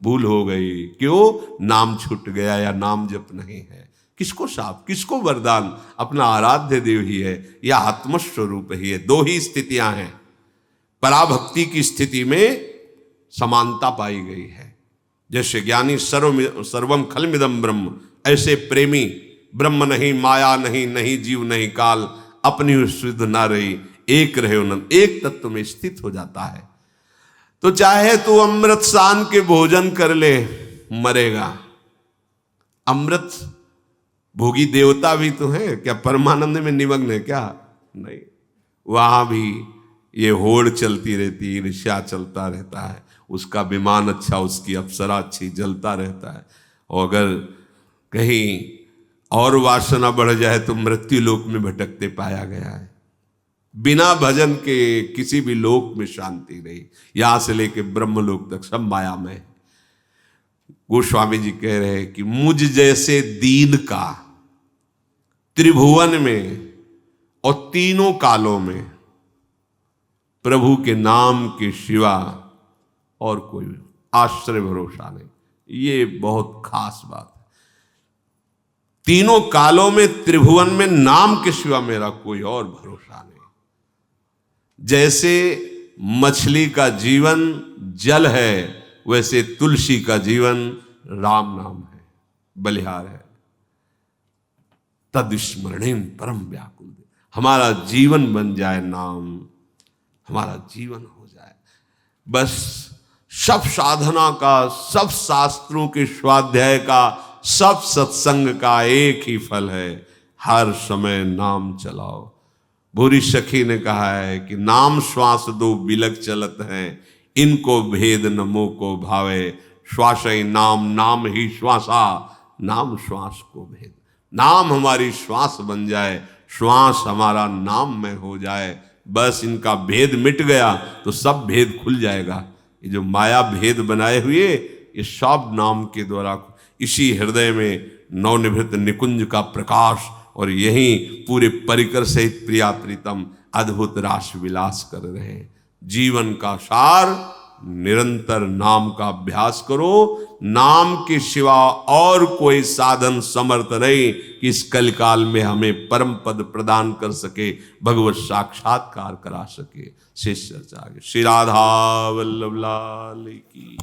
भूल हो गई, क्यों? नाम छूट गया या नाम जप नहीं है। किसको शाप, किसको वरदान? अपना आराध्य देव ही है या आत्मस्वरूप ही है। दो ही स्थितियां हैं। पराभक्ति की स्थिति में समानता पाई गई है। जैसे ज्ञानी सर्वम खलमिदम ब्रह्म, ऐसे प्रेमी ब्रह्म नहीं, माया नहीं, नहीं जीव नहीं काल, अपनी शुद्ध ना रही, एक रहे उन्नत, एक तत्व में स्थित हो जाता है। तो चाहे तू अमृत सान के भोजन कर ले, मरेगा। अमृत भोगी देवता भी तो है क्या? परमानंद में निमग्न है क्या? नहीं, वहां भी ये होड़ चलती रहती, ईर्ष्या चलता रहता है। उसका विमान अच्छा, उसकी अप्सरा अच्छी, जलता रहता है। और अगर कहीं और वासना बढ़ जाए तो मृत्यु लोक में भटकते पाया गया है। बिना भजन के किसी भी लोक में शांति नहीं। यहां से लेके ब्रह्म लोक तक सब माया में। गोस्वामी जी कह रहे हैं कि मुझ जैसे दीन का त्रिभुवन में और तीनों कालों में प्रभु के नाम के सिवा और कोई आश्रय भरोसा नहीं। ये बहुत खास बात है। तीनों कालों में त्रिभुवन में नाम के सिवा मेरा कोई और भरोसा नहीं। जैसे मछली का जीवन जल है, वैसे तुलसी का जीवन राम नाम है, बलिहार है। तद स्मरणेन परम व्याकुल। हमारा जीवन बन जाए नाम, हमारा जीवन हो जाए। बस सब साधना का, सब शास्त्रों के स्वाध्याय का, सब सत्संग का एक ही फल है, हर समय नाम चलाओ। भूरी सखी ने कहा है कि नाम श्वास दो बिलक चलत है, इनको भेद न मोह को भावे। श्वास ही नाम, नाम ही श्वासा, नाम श्वास को भेद। नाम हमारी श्वास बन जाए, श्वास हमारा नाम में हो जाए, बस इनका भेद मिट गया तो सब भेद खुल जाएगा। ये जो माया भेद बनाए हुए, ये सब नाम के द्वारा, इसी हृदय में नवनिभृत निकुंज का प्रकाश, और यही पूरे परिकर सहित प्रिया प्रीतम अद्भुत रास विलास कर रहे हैं। जीवन का सार निरंतर नाम का अभ्यास करो। नाम के सिवा और कोई साधन समर्थ नहीं कि इस कलिकाल में हमें परम पद प्रदान कर सके, भगवत साक्षात्कार करा सके। शेष चर्चा आगे। श्री राधा वल्लभ लाल की।